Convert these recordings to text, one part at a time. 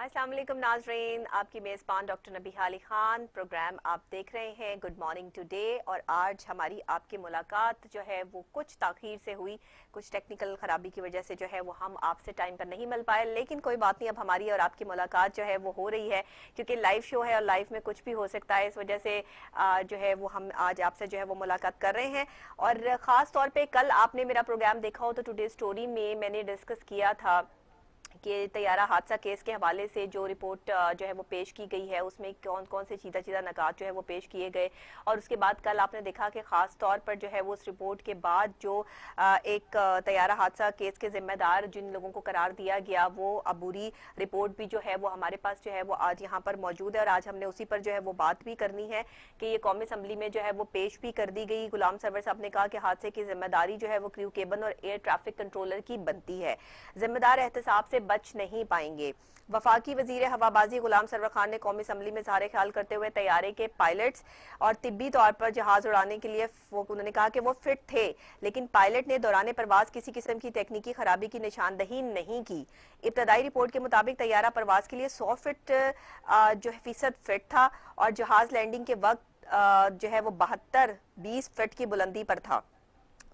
अस्सलाम वालेकुम नाजरीन, आपकी मेज़बान डॉक्टर नबीहा अली खान। प्रोग्राम आप देख रहे हैं गुड मॉर्निंग टुडे। और आज हमारी आपकी मुलाकात जो है वो कुछ ताख़ीर से हुई, कुछ टेक्निकल ख़राबी की वजह से जो है वो हम आपसे टाइम पर नहीं मिल पाए, लेकिन कोई बात नहीं, अब हमारी और आपकी मुलाकात जो है वो हो रही है, क्योंकि लाइव शो है और लाइव में कुछ भी हो सकता है। इस वजह से जो है वो हम आज आपसे जो है वो मुलाकात कर रहे हैं। और ख़ास तौर पर कल आपने मेरा प्रोग्राम देखा हो तो टुडे स्टोरी में मैंने डिस्कस किया था कि तैयारा हादसा केस के हवाले से जो रिपोर्ट जो है वो पेश की गई है, उसमें कौन कौन से चीज़ा चीज़ा नकात जो है वो पेश किए गए। और उसके बाद कल आपने देखा कि ख़ास तौर पर जो है वो उस रिपोर्ट के बाद जो एक तैयारा हादसा केस के जिम्मेदार जिन लोगों को करार दिया गया, वो अबूरी रिपोर्ट भी जो है वो हमारे पास जो है वो आज यहाँ पर मौजूद है। और आज हमने उसी पर जो है वो बात भी करनी है कि ये कौमी असम्बली में जो है वो पेश भी कर दी गई। गुलाम सरवर साहब ने कहा कि हादसे की जिम्मेदारी जो है वो क्रू केबन और एयर ट्रैफिक कंट्रोलर की बनती है, जिम्मेदार एहतसाब से बच नहीं पाएंगे। वफाकी वजीर हवाबाजी गुलाम सरवर खान ने कौमी असम्बली में इज़हार ख्याल करते हुए तैयारे के पायलट्स और तिब्बी तौर पर जहाज उड़ाने के लिए उन्होंने कहा कि वो फिट थे, लेकिन पायलट ने दौरान परवाज किसी किस्म की तकनीकी खराबी की निशानदही नहीं की। इब्तदाई रिपोर्ट के मुताबिक तैयारा परवाज के लिए 100 फीट जो है फीसद फिट था और जहाज लैंडिंग के वक्त जो है वो 72-20 फीट की बुलंदी पर था,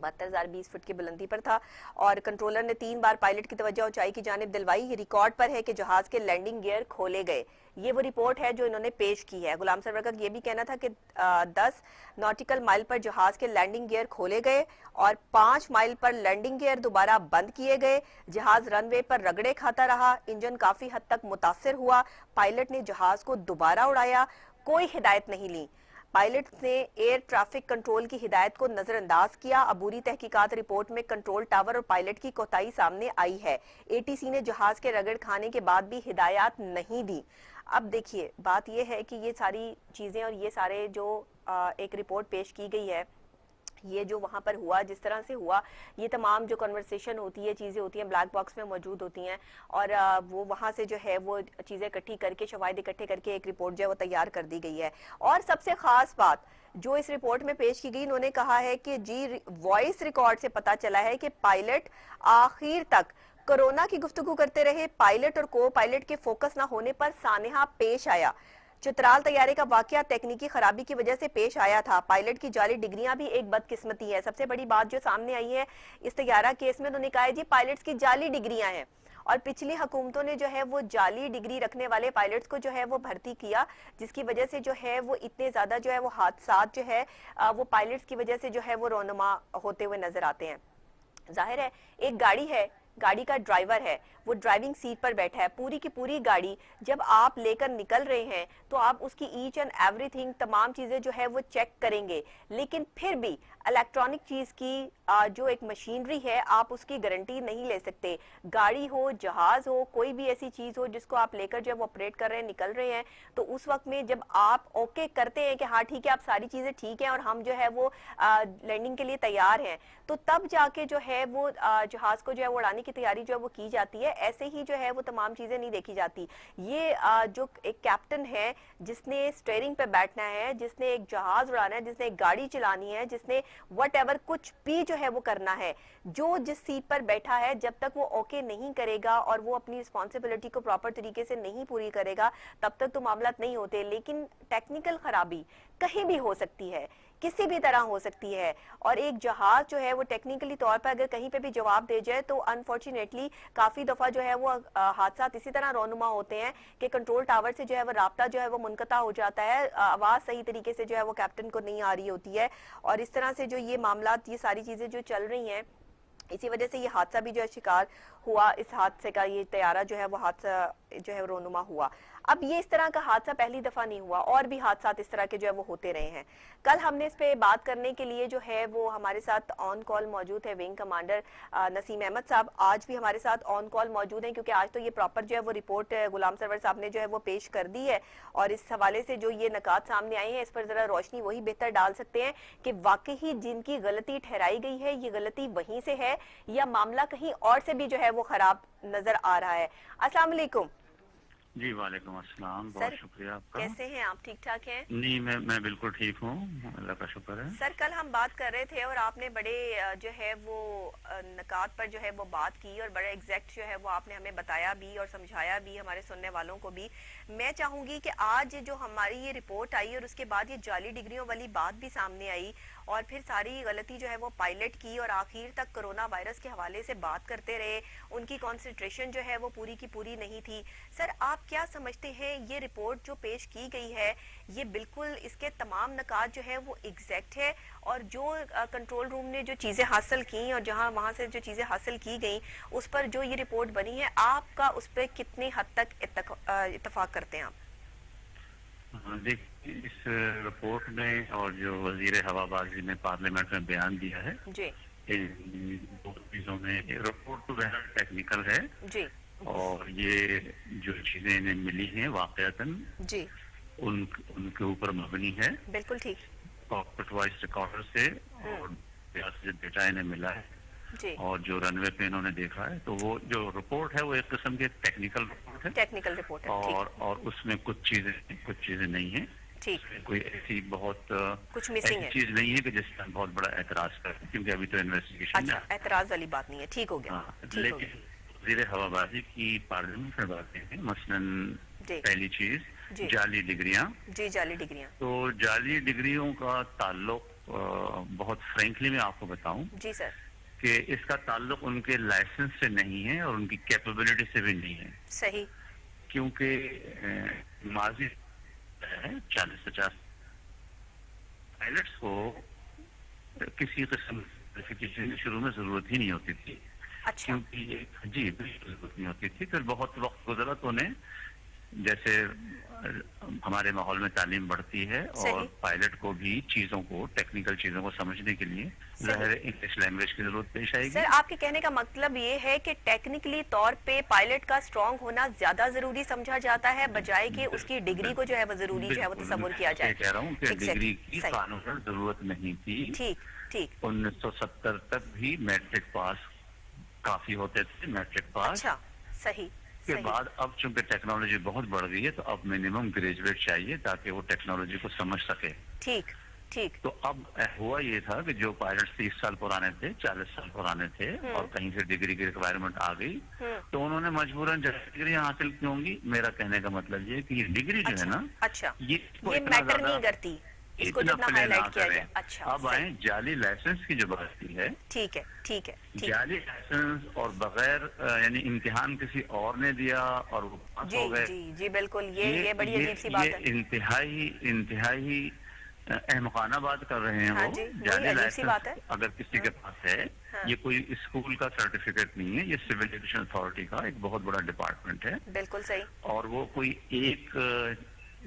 72,020 फुट की बुलंदी पर था। और कंट्रोलर ने 3 बार पायलट की तवज्जो ऊंचाई की जानिब दिलवाई। ये रिकॉर्ड पर है कि जहाज के लैंडिंग गियर खोले गए। ये वो रिपोर्ट है जो इन्होंने पेश की है। गुलाम सरवर का ये भी कहना था कि 10 नॉटिकल माइल पर जहाज के लैंडिंग गियर खोले गए और 5 माइल पर लैंडिंग गियर दोबारा बंद किए गए। जहाज रनवे पर रगड़े खाता रहा, इंजन काफी हद तक मुतासर हुआ। पायलट ने जहाज को दोबारा उड़ाया, कोई हिदायत नहीं ली। पायलट ने एयर ट्रैफिक कंट्रोल की हिदायत को नजरअंदाज किया। अबूरी तहकीकात रिपोर्ट में कंट्रोल टावर और पायलट की कोताही सामने आई है। एटीसी ने जहाज के रगड़ खाने के बाद भी हिदायत नहीं दी। अब देखिए, बात यह है कि ये सारी चीजें और ये सारे जो एक रिपोर्ट पेश की गई है, ये जो वहां पर हुआ, जिस तरह से हुआ, ये तमाम जो कन्वर्सेशन होती है, चीज़ें होती हैं, ब्लैक बॉक्स में मौजूद होती हैं। और वो वहां से जो है वो चीज़ें इकट्ठी करके, शवाहिद इकट्ठे करके एक रिपोर्ट जो है वो तैयार कर दी गई है। और सबसे खास बात जो इस रिपोर्ट में पेश की गई, उन्होंने कहा है कि जी वॉइस रिकॉर्ड से पता चला है कि पायलट आखिर तक कोरोना की गुफ्तगू करते रहे। पायलट और को पायलट के फोकस ना होने पर सानेहा पेश आया। चित्राल तैयारे का वाकया तकनीकी खराबी की वजह से पेश आया था। पायलट की जाली डिग्रियां भी एक बदकिस्मती है। सबसे बड़ी बात जो सामने आई है इस तैयारा केस में, उन्होंने कहा है जी पायलट्स की जाली डिग्रियां हैं और पिछली हुकूमतों ने जो है वो जाली डिग्री रखने वाले पायलट्स को जो है वो भर्ती किया, जिसकी वजह से जो है वो इतने ज्यादा जो है वो हादसात जो है वो पायलट्स की वजह से जो है वो रोनुमा होते हुए नजर आते हैं। जाहिर है, एक गाड़ी है, गाड़ी का ड्राइवर है, वो ड्राइविंग सीट पर बैठा है, पूरी की पूरी गाड़ी जब आप लेकर निकल रहे हैं तो आप उसकी ईच एंड एवरीथिंग, तमाम चीजें जो है वो चेक करेंगे। लेकिन फिर भी इलेक्ट्रॉनिक चीज की जो एक मशीनरी है, आप उसकी गारंटी नहीं ले सकते। गाड़ी हो, जहाज हो, कोई भी ऐसी चीज हो जिसको आप लेकर जो है वो ऑपरेट कर रहे हैं, निकल रहे हैं, तो उस वक्त में जब आप ओके करते हैं कि हाँ ठीक है, आप सारी चीजें ठीक है और हम जो है वो लैंडिंग के लिए तैयार हैं, तो तब जाके जो है वो जहाज को जो है वो उड़ाने की तैयारी जो है वो की जाती है। ऐसे ही जो है वो तमाम चीजें नहीं देखी जाती। ये जो एक कैप्टन है जिसने स्टीयरिंग पे बैठना है, जिसने एक जहाज उड़ाना है, जिसने एक गाड़ी चलानी है, जिसने व्हाटएवर कुछ भी जो है वो करना है, जो जिस सीट पर बैठा है, जब तक वो ओके नहीं करेगा और वो अपनी रिस्पॉन्सिबिलिटी को प्रॉपर तरीके से नहीं पूरी करेगा, तब तक तो मामला नहीं होते। लेकिन टेक्निकल खराबी कहीं भी हो सकती है, किसी भी तरह हो सकती है। और एक जहाज जो है वो टेक्निकली तौर पर अगर कहीं पे भी जवाब दे जाए तो अनफॉर्चुनेटली काफी दफा जो है वो हादसा इसी तरह रोनुमा होते हैं कि कंट्रोल टावर से जो है वो राब्ता जो है वो मुनकता हो जाता है, आवाज सही तरीके से जो है वो कैप्टन को नहीं आ रही होती है। और इस तरह से जो ये मामला, ये सारी चीजें जो चल रही हैं, इसी वजह से ये हादसा भी जो है शिकार हुआ। इस हादसे का, ये तैयारा जो है वो हादसा जो है रोनुमा हुआ। अब ये इस तरह का हादसा पहली दफा नहीं हुआ, और भी हादसा इस तरह के जो है वो होते रहे हैं। कल हमने इस पे बात करने के लिए जो है वो हमारे साथ ऑन कॉल मौजूद है विंग कमांडर नसीम अहमद साहब। आज भी हमारे साथ ऑन कॉल मौजूद हैं, क्योंकि आज तो ये प्रॉपर जो है वो रिपोर्ट गुलाम सरवर साहब ने जो है वो पेश कर दी है। और इस हवाले से जो ये नकात सामने आए हैं, इस पर जरा रोशनी वही बेहतर डाल सकते हैं कि वाकई ही जिनकी गलती ठहराई गई है, ये गलती वहीं से है या मामला कहीं और से भी जो है वो खराब नजर आ रहा है। अस्सलाम वालेकुम। जी वालेकुम अस्सलाम, बहुत सर शुक्रिया आपका। कैसे हैं आप? ठीक ठाक हैं? नहीं, मैं बिल्कुल ठीक हूँ, अल्लाह का शुक्र है। सर कल हम बात कर रहे थे और आपने बड़े जो है वो नकात पर जो है वो बात की और बड़ा एग्जैक्ट जो है वो आपने हमें बताया भी और समझाया भी हमारे सुनने वालों को भी। मैं चाहूंगी कि आज जो हमारी ये रिपोर्ट आई और उसके बाद ये जाली डिग्रियों वाली बात भी सामने आई और फिर सारी गलती जो है वो पायलट की और आखिर तक कोरोना वायरस के हवाले से बात करते रहे, उनकी कंसंट्रेशन जो है वो पूरी की पूरी नहीं थी। सर आप क्या समझते हैं ये रिपोर्ट जो पेश की गई है, ये बिल्कुल इसके तमाम नकात जो है वो एग्जैक्ट है और जो कंट्रोल रूम ने जो चीज़ें हासिल की और जहां वहां से जो चीज़ें हासिल की गई उस पर जो ये रिपोर्ट बनी है, आपका उस पर कितनी हद तक इत्तफाक करते हैं आप? हाँ, देखिए इस रिपोर्ट में और जो वजीर हवाबाजी ने पार्लियामेंट में बयान दिया है, जी इन दो चीजों में रिपोर्ट तो बहरहाल टेक्निकल है जी और ये जो चीजें इन्हें मिली हैं वाकयातन जी उनके ऊपर मबनी है, बिल्कुल ठीक। कॉकपिट वॉइस रिकॉर्डर से हम्म। और जो डेटा इन्हें मिला है जी और जो रनवे पे इन्होंने देखा है, तो वो जो रिपोर्ट है वो एक किस्म की टेक्निकल रिपोर्ट है टेक्निकल रिपोर्ट है, ठीक। और उसमें कुछ चीजें नहीं है। ठीक। उसमें कोई ऐसी बहुत कुछ मिसिंग ऐसी है? चीज नहीं है कि जिस पर बहुत बड़ा एतराज करें, क्योंकि अभी तो इन्वेस्टिगेशन में अच्छा, एतराज वाली बात नहीं है, ठीक हो गया। हाँ, ठीक हो लेकिन वजीर हवाबाजी की पार्लियामेंट में बातें हैं, मसलन गया। पहली चीज जी जाली डिग्रियां। जी जाली डिग्रियां। तो जाली डिग्रियों का ताल्लुक बहुत फ्रेंकली मैं आपको बताऊं जी सर। कि इसका ताल्लुक उनके लाइसेंस से नहीं है और उनकी कैपेबिलिटी से भी नहीं है, सही। क्योंकि माजी है 40-50 पायलट्स को किसी किस्म की शुरू में जरूरत ही नहीं होती थी, अच्छा। क्योंकि जी बिल्कुल जरूरत नहीं होती थी। फिर बहुत वक्त गुजरा तो उन्हें जैसे हमारे माहौल में तालीम बढ़ती है और सही पायलट को भी चीजों को टेक्निकल चीजों को समझने के लिए सही। ज़ाहिर है इंग्लिश लैंग्वेज की जरूरत पेश सर आएगी। आपके कहने का मतलब ये है कि टेक्निकली तौर पे पायलट का स्ट्रांग होना ज्यादा जरूरी समझा जाता है बजाय कि उसकी डिग्री को जो है वो जरूरी जो है वो बिल्कुल तस्वुर मैं किया जाए। ये कह रहा हूँ कि डिग्री एग्जैक्टली की सही। कानूनन जरूरत नहीं थी। ठीक ठीक। 1970 तक भी मैट्रिक पास काफी होते थे, मैट्रिक पास अच्छा। सही के सही। बाद अब चूंकि टेक्नोलॉजी बहुत बढ़ गई है तो अब मिनिमम ग्रेजुएट चाहिए ताकि वो टेक्नोलॉजी को समझ सके। ठीक ठीक। तो अब हुआ ये था कि जो पायलट 30 साल पुराने थे, 40 साल पुराने थे और कहीं से डिग्री की रिक्वायरमेंट आ गई, तो उन्होंने मजबूरन डिग्रियां हासिल की होंगी। मेरा कहने का मतलब ये कि ये डिग्री जो है अच्छा ना, अच्छा। ये इसको ये इतना मैटर ज्यादा नहीं करती, इसको इतना जितना प्ले ना हाईलाइट किया करें। जाए। अच्छा अब सही। आए जाली लाइसेंस की जो बात की है, ठीक है ठीक है ठीक। जाली लाइसेंस और बगैर यानी इम्तिहान किसी और ने दिया और वो पास जी हो गए, जी जी बिल्कुल, ये बड़ी ये अजीब सी ये बात है। इंतहाई इंतहाई अहमकाना बात कर रहे हैं हाँ वो। जी, वही जाली अजीब सी बात लाइसेंस है। अगर किसी के पास है, हाँ ये कोई स्कूल का सर्टिफिकेट नहीं है, ये सिविल एविएशन अथॉरिटी का एक बहुत बड़ा डिपार्टमेंट है बिल्कुल सही। और वो कोई एक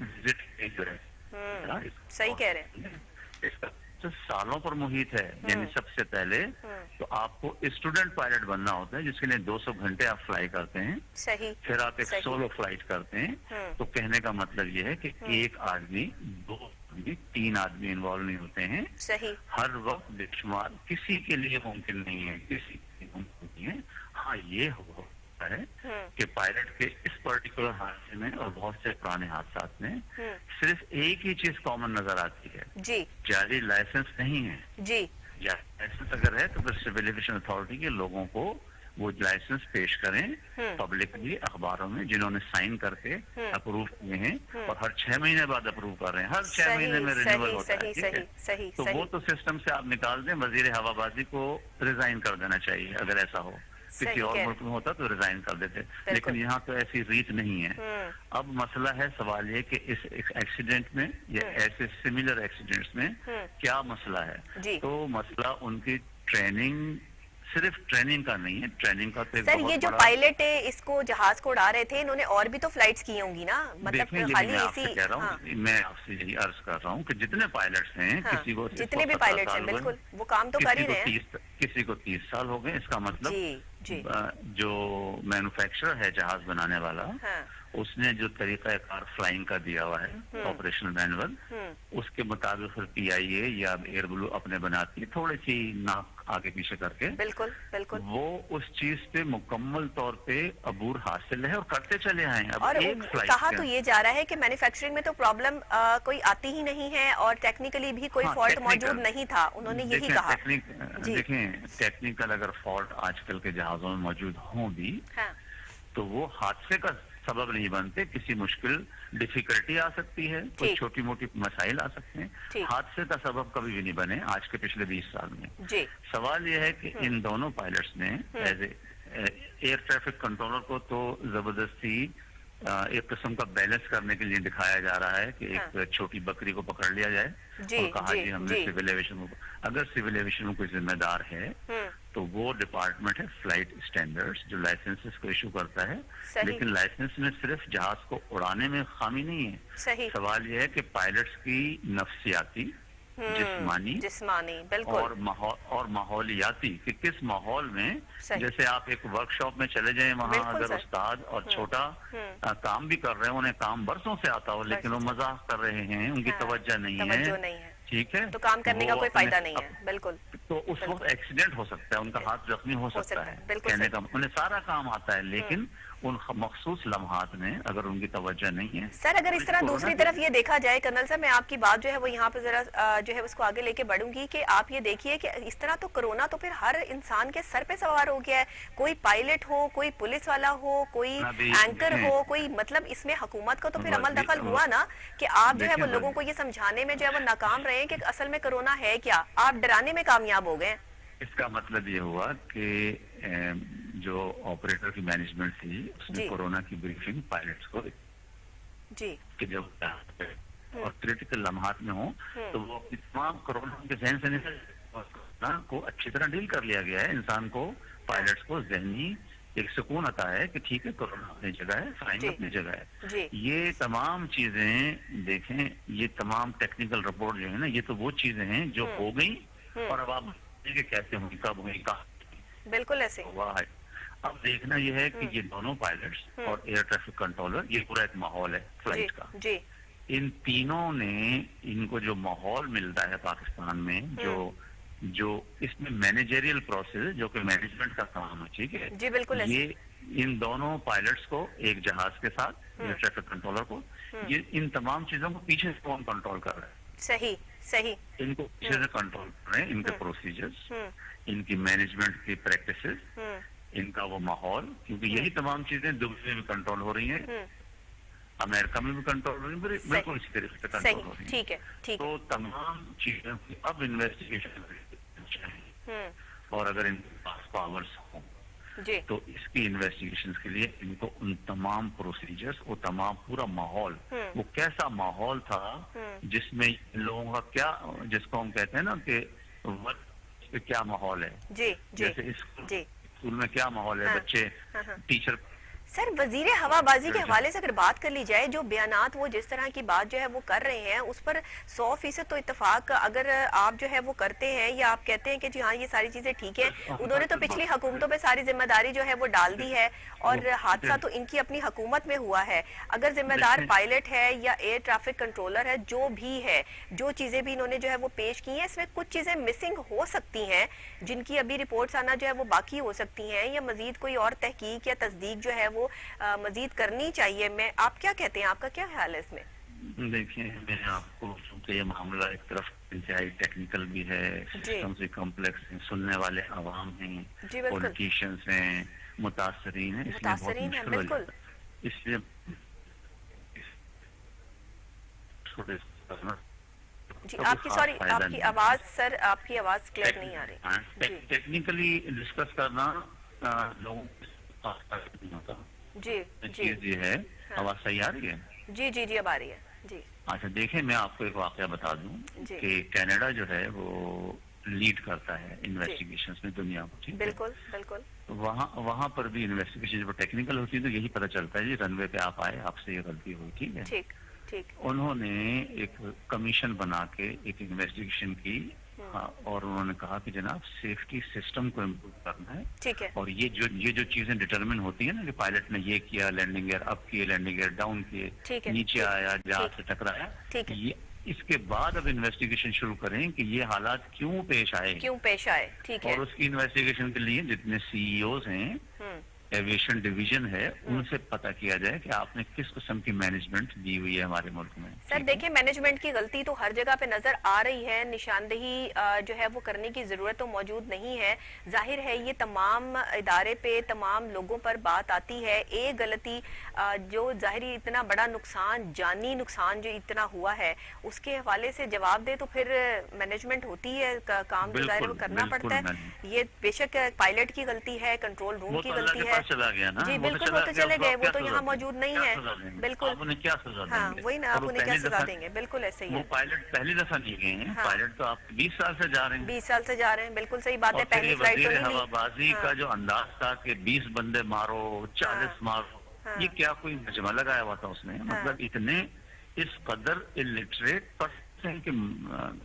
विजिट जो है सही कह रहे हैं। इसका तो सालों पर मुहित है। यानी सबसे पहले हम्म। तो आपको स्टूडेंट पायलट बनना होता है जिसके लिए 200 घंटे आप फ्लाई करते हैं, सही फिर आप एक सही। सोलो फ्लाइट करते हैं। तो कहने का मतलब ये है कि एक आदमी, दो आदमी, तीन आदमी इन्वॉल्व नहीं होते हैं सही। हर वक्त बेशुमार। किसी के लिए मुमकिन नहीं है, किसी के लिए मुमकिन नहीं है। हाँ ये होता है कि पायलट के इस पर्टिकुलर हादसे में और बहुत से पुराने हादसात में सिर्फ एक ही चीज कॉमन नजर आती है, जी जाली लाइसेंस नहीं है। जी जाली लाइसेंस अगर है तो फिर सिविल एविएशन अथॉरिटी के लोगों को वो लाइसेंस पेश करें पब्लिकली अखबारों में, जिन्होंने साइन करके अप्रूव किए हैं और हर 6 महीने बाद अप्रूव कर रहे हैं। हर 6 महीने में रिन्यूअल सही होता है, सही ठीक है। सही सही तो वो सही तो सिस्टम से आप निकाल दें। वजीर हवाबाजी को रिजाइन कर देना चाहिए अगर ऐसा हो। किसी सही और कह मुल्क में होता तो रिजाइन कर देते, बिल्कुल। लेकिन यहाँ तो ऐसी रीत नहीं है। अब मसला है, सवाल ये कि इस एक्सीडेंट में या ऐसे सिमिलर एक्सीडेंट्स में क्या मसला है। जी। तो मसला उनकी ट्रेनिंग, सिर्फ ट्रेनिंग का नहीं है। ट्रेनिंग का तो एक सर ये बहुत जो बड़ा, पायलट है इसको जहाज को उड़ा रहे थे, इन्होंने और भी तो फ्लाइट्स की होंगी ना, देखें मतलब यही खाली मैं आपसे इसी। कह रहा हूँ, हाँ मैं आपसे यही अर्ज कर रहा हूँ कि जितने पायलट्स हैं, हाँ किसी को जितने भी 17 पायलट्स साल हैं हुए, बिल्कुल वो काम तो कर ही रहे हैं। किसी को 30 साल हो गए। इसका मतलब जी जी जो मैन्युफैक्चरर है जहाज बनाने वाला, हाँ उसने जो तरीका कार फ्लाइंग का दिया हुआ है ऑपरेशनल मैनुअल, उसके मुताबिक फिर PIA या एयर ब्लू अपने बनाती है। थोड़ी सी नाक आगे पीछे करके, बिल्कुल बिल्कुल। वो उस चीज पे मुकम्मल तौर पे अबूर हासिल है और करते चले आए हैं। अब और एक फ्लाइट कहा तो ये जा रहा है कि मैन्युफैक्चरिंग में तो प्रॉब्लम कोई आती ही नहीं है और टेक्निकली भी कोई हाँ, फॉल्ट मौजूद टेक्निकल नहीं था, उन्होंने यही कहा। जी। देखें टेक्निकल अगर फॉल्ट आजकल के जहाजों में मौजूद हों भी, हाँ। तो वो हादसे का सबब नहीं बनते। किसी मुश्किल डिफिकल्टी आ सकती है, कोई ठीक। छोटी मोटी मसाइल आ सकते हैं, ठीक। हादसे का सबब कभी भी नहीं बने आज के पिछले 20 साल में। जी। सवाल यह है कि इन दोनों पायलट्स ने एज एयर ट्रैफिक कंट्रोलर को तो जबरदस्ती एक किस्म का बैलेंस करने के लिए दिखाया जा रहा है कि हाँ। एक छोटी बकरी को पकड़ लिया जाए जी और कहा जी जी हमने जी। सिविल एविएशन में, अगर सिविल एविएशन में कोई जिम्मेदार है तो वो डिपार्टमेंट है फ्लाइट स्टैंडर्ड्स, जो लाइसेंसेस को इशू करता है। सही। लेकिन लाइसेंस में सिर्फ जहाज को उड़ाने में खामी नहीं है। सही। सवाल यह है कि पायलट्स की नफ्सियाती, जिस्मानी जिस्मानी, बिल्कुल। और माहौलियाती, कि किस माहौल में, सही। जैसे आप एक वर्कशॉप में चले जाएं, वहाँ बिल्कुल अगर सर। उस्ताद और छोटा काम भी कर रहे हैं, उन्हें काम बरसों से आता हो, लेकिन वो बरसों से। मजाक कर रहे हैं, उनकी हाँ, तवज्जो नहीं तवज्जो है, नहीं है, ठीक है, तो काम करने का वो कोई अपने फायदा नहीं है। बिल्कुल तो उस वक्त एक्सीडेंट हो सकता है, उनका हाथ जख्मी हो सकता है। बिल्कुल कहने सर। का उन्हें सारा काम आता है, लेकिन उन मखसूस लम्हात में अगर उनकी तवज्जो नहीं है। सर अगर इस तरह दूसरी तरफ ये देखा जाए कर्नल साहब, मैं आपकी बात जो है वो यहाँ पे जरा जो है उसको आगे लेके बढ़ूंगी कि आप ये देखिए कि इस तरह तो कोरोना तो फिर हर इंसान के सर पे सवार हो गया है, कोई पायलट हो, कोई पुलिस वाला हो, कोई एंकर हो, कोई, मतलब इसमें हुकूमत का तो फिर अमल दखल हुआ ना कि आप जो है वो लोगों को ये समझाने में जो है वो नाकाम रहे हैं कि असल में कोरोना है क्या, आप डराने में कामयाब हो गए। इसका मतलब ये हुआ कि जो ऑपरेटर की मैनेजमेंट थी उसने कोरोना की ब्रीफिंग पायलट्स को जी कि जब और क्रिटिकल लम्हात में हो तो वो तमाम कोरोना के जहन से निकल, कोरोना को अच्छी तरह डील कर लिया गया है। इंसान को, पायलट्स को जहनी एक सुकून आता है कि ठीक है कोरोना अपनी जगह है, फाइन अपनी जगह है। ये तमाम चीजें देखें, ये तमाम टेक्निकल रिपोर्ट जो है ना, ये तो वो चीजें हैं जो हो गई और अब आप कैसे होंगी, कब होंगी, कहाँ। बिल्कुल ऐसे वाह, अब देखना यह है कि ये दोनों पायलट्स और एयर ट्रैफिक कंट्रोलर, ये पूरा एक माहौल है फ्लाइट का। जी। इन तीनों ने, इनको जो माहौल मिलता है पाकिस्तान में, जो इसमें मैनेजरियल प्रोसेस, जो कि मैनेजमेंट का काम है, ठीक है जी, बिल्कुल ये इन दोनों पायलट्स को एक जहाज के साथ एयर ट्रैफिक कंट्रोलर को, ये इन तमाम चीजों को पीछे से कौन कंट्रोल कर रहा है? सही सही। इनको पीछे से कंट्रोल कर रहे हैं, इनके प्रोसीजर्स, इनकी मैनेजमेंट की प्रैक्टिसेस, इनका वो माहौल, क्योंकि यही तमाम चीजें दुबई में भी कंट्रोल हो रही हैं, अमेरिका में भी कंट्रोल हो रही है, बिल्कुल इसी तरीके से कंट्रोल हो रही है। ठीक है, ठीक। तो तमाम चीजों की अब इन्वेस्टिगेशन चाहिए, और अगर इनके पास पावर्स हो तो इसकी इन्वेस्टिगेशन के लिए इनको उन तमाम प्रोसीजर्स, वो तमाम पूरा माहौल, वो कैसा माहौल था जिसमें लोगों का क्या, जिसको हम कहते हैं ना कि क्या माहौल है, जी जैसे स्कूल में क्या माहौल है, बच्चे टीचर। सर वजीर हवाबाजी के हवाले से अगर बात कर ली जाए, जो बयानात वो जिस तरह की बात जो है वो कर रहे हैं, उस पर 100% तो इत्तेफाक अगर आप जो है वो करते हैं या आप कहते हैं कि जी हाँ ये सारी चीजें ठीक है, उन्होंने तो पिछली हुकूमतों पे सारी जिम्मेदारी जो है वो डाल दी है और हादसा तो इनकी अपनी हुकूमत में हुआ है। अगर जिम्मेदार पायलट है या एयर ट्रैफिक कंट्रोलर है, जो भी है, जो चीजें भी इन्होंने जो है वो पेश की हैं, इसमें कुछ चीजें मिसिंग हो सकती हैं जिनकी अभी रिपोर्ट्स आना जो है वो बाकी हो सकती हैं, या मजीद कोई और तहकीक या तस्दीक जो है वो मजीद करनी चाहिए। मैं, आप क्या कहते हैं, आपका क्या ख्याल है इसमें? देखिए मैं आपको, चूंकि ये मामला एक तरफ इंतहाई टेक्निकल भी है, सिस्टम से कॉम्प्लेक्स है, सुनने वाले आवाम हैं, पॉलिटिशियंस हैं, मुतासरीन हैं, इसलिए बहुत मुश्किल हो जाता है। इसलिए जी आपकी आवाज सर, आपकी आवाज क्लियर नहीं आ रही। टेक्निकली डिस्कस करना लोगों नहीं होता। जी चीज ये है, आवाज सही आ रही है? जी जी जी अब आ रही है जी। अच्छा देखें, मैं आपको एक वाकया बता दूं कि कनाडा जो है वो लीड करता है इन्वेस्टिगेशंस में दुनिया को, ठीक है? बिल्कुल बिल्कुल। वहाँ पर भी इन्वेस्टिगेशन जब टेक्निकल होती है तो यही पता चलता है जी रनवे पे आप आए, आपसे ये गलती हुई, ठीक है? ठीक ठीक। उन्होंने एक कमीशन बना के एक इन्वेस्टिगेशन की, और उन्होंने कहा कि जनाब सेफ्टी सिस्टम को इम्प्रूव करना है, ठीक है, और ये जो चीजें डिटरमिन होती है ना कि पायलट ने ये किया, लैंडिंग गियर अप किए, लैंडिंग गियर डाउन किए, नीचे आया, जहाज से टकराया, इसके बाद अब इन्वेस्टिगेशन शुरू करें कि ये हालात क्यों पेश आए, क्यों पेश आए, ठीक है। और उसकी इन्वेस्टिगेशन के लिए जितने सीईओज हैं, हम्म एविएशन डिवीजन है, उनसे पता किया जाए कि आपने किस किस्म की मैनेजमेंट दी हुई है हमारे मुल्क में। सर देखिए, मैनेजमेंट की गलती तो हर जगह पे नजर आ रही है, निशानदेही जो है वो करने की जरूरत तो मौजूद नहीं है। जाहिर है ये तमाम इदारे पे तमाम लोगों पर बात आती है। एक गलती जो जाहिर इतना बड़ा नुकसान, जानी नुकसान जो इतना हुआ है, उसके हवाले से जवाब दे तो फिर मैनेजमेंट होती है, काम जो जाहिर है वो करना पड़ता है। ये बेशक पायलट की गलती है, कंट्रोल रूम की गलती है। चला गया ना, जी बिल्कुल, वो तो चले गए, वो तो यहाँ मौजूद नहीं है। बिल्कुल, आप उन्हें क्या सजा देंगे? हाँ वही ना, आप उन्हें क्या सजा देंगे? बिल्कुल ऐसे ही वो है। पायलट पहली दफा नहीं गए हैं। हाँ। पायलट तो आप 20 साल से जा रहे हैं। 20 साल से जा रहे हैं, बिल्कुल सही बात है। और फिर पहली ये फ्लाइट तो वजीर नहीं ली। हवाबाजी हाँ। का जो अंदाज था कि 20 बंदे मारो, 40 मारो, हाँ। ये क्या कोई मजमा लगाया हुआ था उसने? मतलब इतने इस कदर इलिटरेट पर्सन कि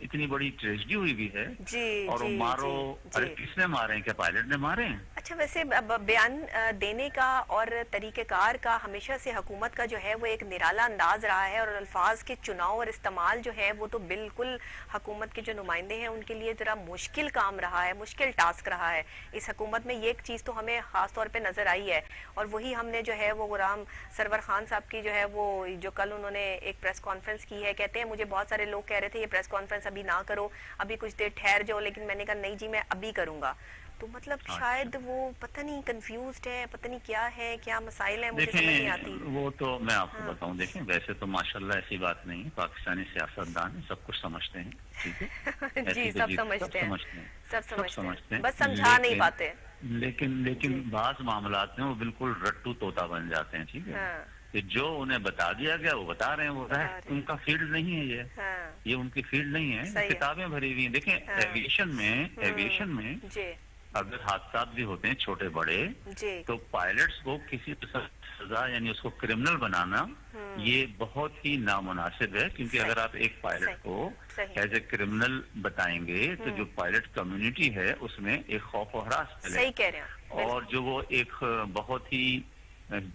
इतनी बड़ी ट्रेजेडी हुई भी है, जी और वो जी मारो। जी अरे जी। किसने मारे हैं? क्या पायलट ने मारे हैं? अच्छा, वैसे बयान देने का और तरीक़ेकार का हमेशा से हुकूमत का जो है वो एक निराला अंदाज रहा है, और अल्फाज के चुनाव और इस्तेमाल जो है वो तो बिल्कुल हुकूमत के जो नुमाइंदे हैं उनके लिए ज़रा मुश्किल काम रहा है, मुश्किल टास्क रहा है। इस हुकूमत में ये एक चीज़ तो हमें ख़ास तौर पे नज़र आई है, और वही हमने जो है वो गुलाम सरवर खान साहब की जो है वो जो कल उन्होंने एक प्रेस कॉन्फ्रेंस की है, कहते हैं मुझे बहुत सारे लोग कह रहे थे ये प्रेस कॉन्फ्रेंस अभी ना करो, अभी कुछ देर ठहर जाओ, लेकिन मैंने कहा नहीं जी, मैं अभी करूँगा। तो मतलब शायद वो पता नहीं कंफ्यूज्ड है, पता नहीं क्या है, क्या मसाइल है, मुझे समझ नहीं आती। वो तो मैं आपको हाँ। बताऊं, देखें वैसे तो माशाल्लाह ऐसी बात नहीं है, पाकिस्तानी सियासतदान सब कुछ समझते हैं, ठीक है। जी, ऐसी तो सब जीत समझते हैं, समझते हैं, सब सब समझते हैं, हैं, बस समझा नहीं पाते। लेकिन जी। बाज मामलात में वो बिल्कुल रट्टू तोता बन जाते हैं, ठीक है। हाँ कि जो उन्हें बता दिया गया वो बता रहे हैं, वो बता रहे हैं। उनका फील्ड नहीं है ये। हाँ ये उनकी फील्ड नहीं है, सही है। किताबें भरी हुई हैं। देखें हाँ। एविएशन में जी अगर हादसा भी होते हैं छोटे बड़े, जी। तो पायलट्स को किसी सजा यानी उसको क्रिमिनल बनाना ये बहुत ही नामुनासिब है, क्योंकि सही। अगर आप एक पायलट सही। को सही। एज ए क्रिमिनल बताएंगे तो जो पायलट कम्युनिटी है उसमें एक खौफ और हरास सही फैलेगा। कह रहे हैं, और जो वो एक बहुत ही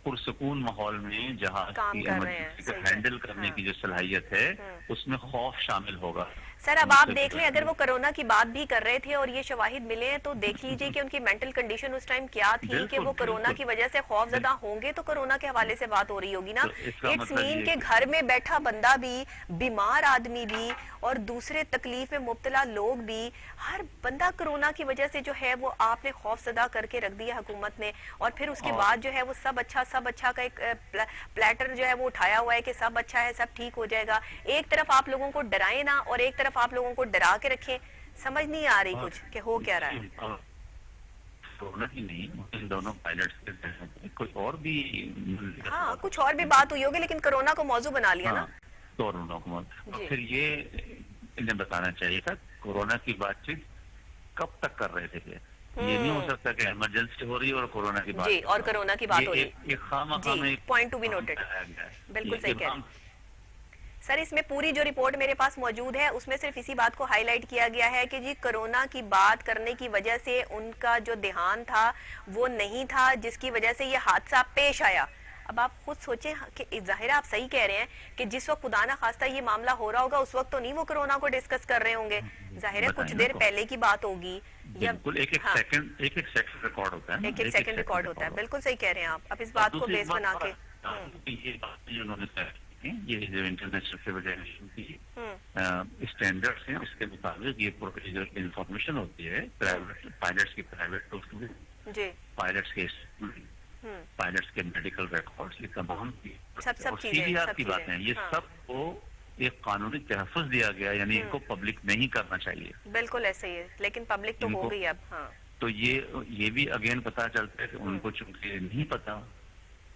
पुरसकून माहौल में जहाज काम की कर रहे हैं, इमरजेंसी को सही है। हैंडल करने हाँ। की जो सलाहियत है, उसमें खौफ शामिल होगा। सर अब आप देख लें, अगर वो कोरोना की बात भी कर रहे थे और ये शवाहिद मिले हैं, तो देख लीजिए कि उनकी मेंटल कंडीशन उस टाइम क्या थी, कि बिल्कुल, वो कोरोना बिल्कुल। की वजह से खौफजदा होंगे, तो कोरोना के हवाले से बात हो रही होगी ना। तो इसका इट्स मतलब मीन ये के कि- घर में बैठा बंदा भी, बीमार आदमी भी, और दूसरे तकलीफ में मुब्तला लोग भी, हर बंदा कोरोना की वजह से जो है वो आपने खौफजदा करके रख दिया हुकूमत ने। और फिर उसके बाद जो है वो सब अच्छा का एक प्लेटर जो है वो उठाया हुआ है कि सब अच्छा है, सब ठीक हो जाएगा। एक तरफ आप लोगों को डराए ना, और एक तरफ आप लोगों को डरा के रखें, समझ नहीं आ रही कुछ कि हो क्या रहा है। कोरोना ही नहीं, इन दोनों पायलट्स के कोई और भी हाँ कुछ और भी बात हुई होगी, लेकिन कोरोना को मौजू बना लिया ना। कोरोना को जी। फिर ये इन्हें बताना चाहिए था कोरोना की बातचीत कब तक कर रहे थे। ये नहीं हो सकता कि इमरजेंसी हो रही है और कोरोना की बात जी, और कोरोना की बात हो रही है। एक खामखा में पॉइंट टू बी नोटेड, बिल्कुल सही कह रहे हैं सर। इसमें पूरी जो रिपोर्ट मेरे पास मौजूद है उसमें सिर्फ इसी बात को हाईलाइट किया गया है कि जी कोरोना की बात करने की वजह से उनका जो देहांत था वो नहीं था, जिसकी वजह से ये हादसा पेश आया। अब आप खुद सोचें कि जाहिर आप सही कह रहे हैं कि जिस वक्त खुदा ना खास्ता ये मामला हो रहा होगा उस वक्त तो नहीं वो कोरोना को डिस्कस कर रहे होंगे, जाहिर है कुछ देर पहले की बात होगी। बिल्कुल एक एक सेकंड रिकॉर्ड होता है, एक एक सेकंड रिकॉर्ड होता है, बिल्कुल सही कह रहे हैं आप। अब इस बात को बेस बना के ये बात जो उन्होंने ये जो इंटरनेशनल सिविल एविएशन की स्टैंडर्ड्स हैं उसके मुताबिक ये जो इंफॉर्मेशन होती है पायलट्स की प्राइवेट पायलट्स के पायलट्स के मेडिकल रिकॉर्ड्स, ये तमाम सब CVR की बात है, ये सब को एक कानूनी तहफ़्फ़ुज़ दिया गया, यानी इनको पब्लिक नहीं करना चाहिए। बिल्कुल ऐसे ही है, लेकिन पब्लिक तो हो गई अब। हाँ तो ये भी अगेन पता चलता है कि उनको चूंकि नहीं पता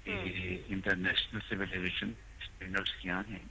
कि इंटरनेशनल सिविल एविएशन स्टैंडर्ड्स क्या हैं,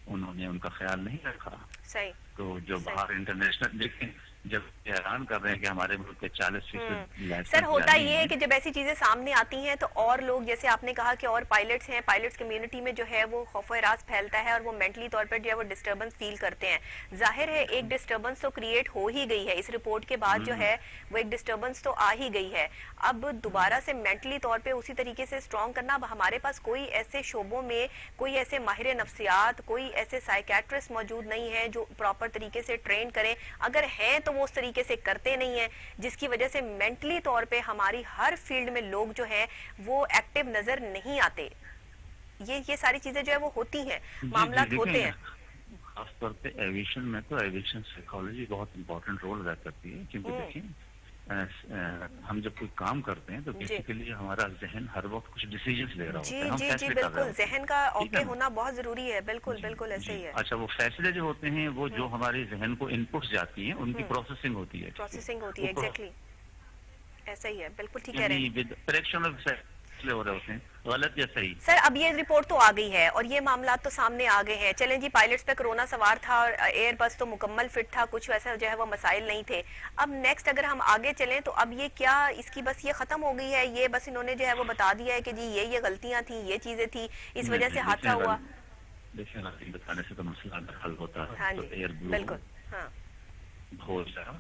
उन्होंने उनका ख्याल नहीं रखा। सही। तो जो बाहर इंटरनेशनल देखें, जब हैरान कर रहे हैं कि हमारे मुल्क के 40% सर लाइसेंस होता जारी ये है हैं। कि जब ऐसी चीजें सामने आती हैं तो और लोग, जैसे आपने कहा कि और पायलट्स हैं, पायलट्स कम्युनिटी में जो है वो खौफ हरास फैलता है और वो मेंटली तौर पर जो है वो डिस्टर्बेंस फील करते हैं। जाहिर है एक डिस्टर्बेंस तो क्रिएट हो ही गई है, इस रिपोर्ट के बाद जो हम्म, है वो एक डिस्टर्बेंस तो आ ही गई है। अब दोबारा से मेंटली तौर पे उसी तरीके से स्ट्रॉन्ग करना, अब हमारे पास कोई ऐसे शोबों में कोई ऐसे माहिर नफ्सियात, कोई ऐसे साइकेट्रिस्ट मौजूद नहीं है जो प्रॉपर तरीके से ट्रेन करें। अगर हैं तो वो उस तरीके से करते नहीं है, जिसकी वजह से मेंटली तौर पे हमारी हर फील्ड में लोग जो हैं वो एक्टिव नजर नहीं आते। ये सारी चीजें जो है वो होती हैं, जी जी मामलात होते देखें, हैं। खासतौर पे एविएशन में तो एविएशन साइकोलॉजी बहुत इंपॉर्टेंट रोल अदा करती है, क्योंकि हम्म, देखिए हम जब कोई काम करते हैं तो जी बेसिकली हमारा जहन हर वक्त कुछ डिसीजंस ले रहा होता जी है, हम जी जी फैसले कर रहे बिल्कुल, होते हैं। जहन का ठीक ओके है ना? होना बहुत जरूरी है, बिल्कुल जी बिल्कुल ऐसे जी। ही है। अच्छा, वो फैसले जो होते हैं वो जो हम्म, हमारे जहन को इनपुट्स जाती हैं उनकी हम्म, प्रोसेसिंग होती है, ठीक है? प्रोसेसिंग होती वो है, एग्जैक्टली ऐसा ही है, बिल्कुल ठीक कह रहे यानी हैं। विद करेक्शन ऑफ फैसले हो रहे होते हैं, गलत या सही। सर अब ये रिपोर्ट तो आ गई है और ये मामला तो सामने आ गए हैं। चलें जी, पायलट्स पे कोरोना सवार था और एयर बस तो मुकम्मल फिट था, कुछ वैसा जो है वो मसाइल नहीं थे। अब नेक्स्ट अगर हम आगे चलें तो अब ये क्या, इसकी बस ये खत्म हो गई है, ये बस इन्होंने जो है वो बता दिया है कि जी ये गलतियां थी, ये चीजें थी, इस नहीं वजह से नहीं, हादसा हुआ। देखिए गलती बताने से तो मसला अगर हल होता है हाँ तो जी, एयर ब्लू बिल्कुल। हाँ भोजा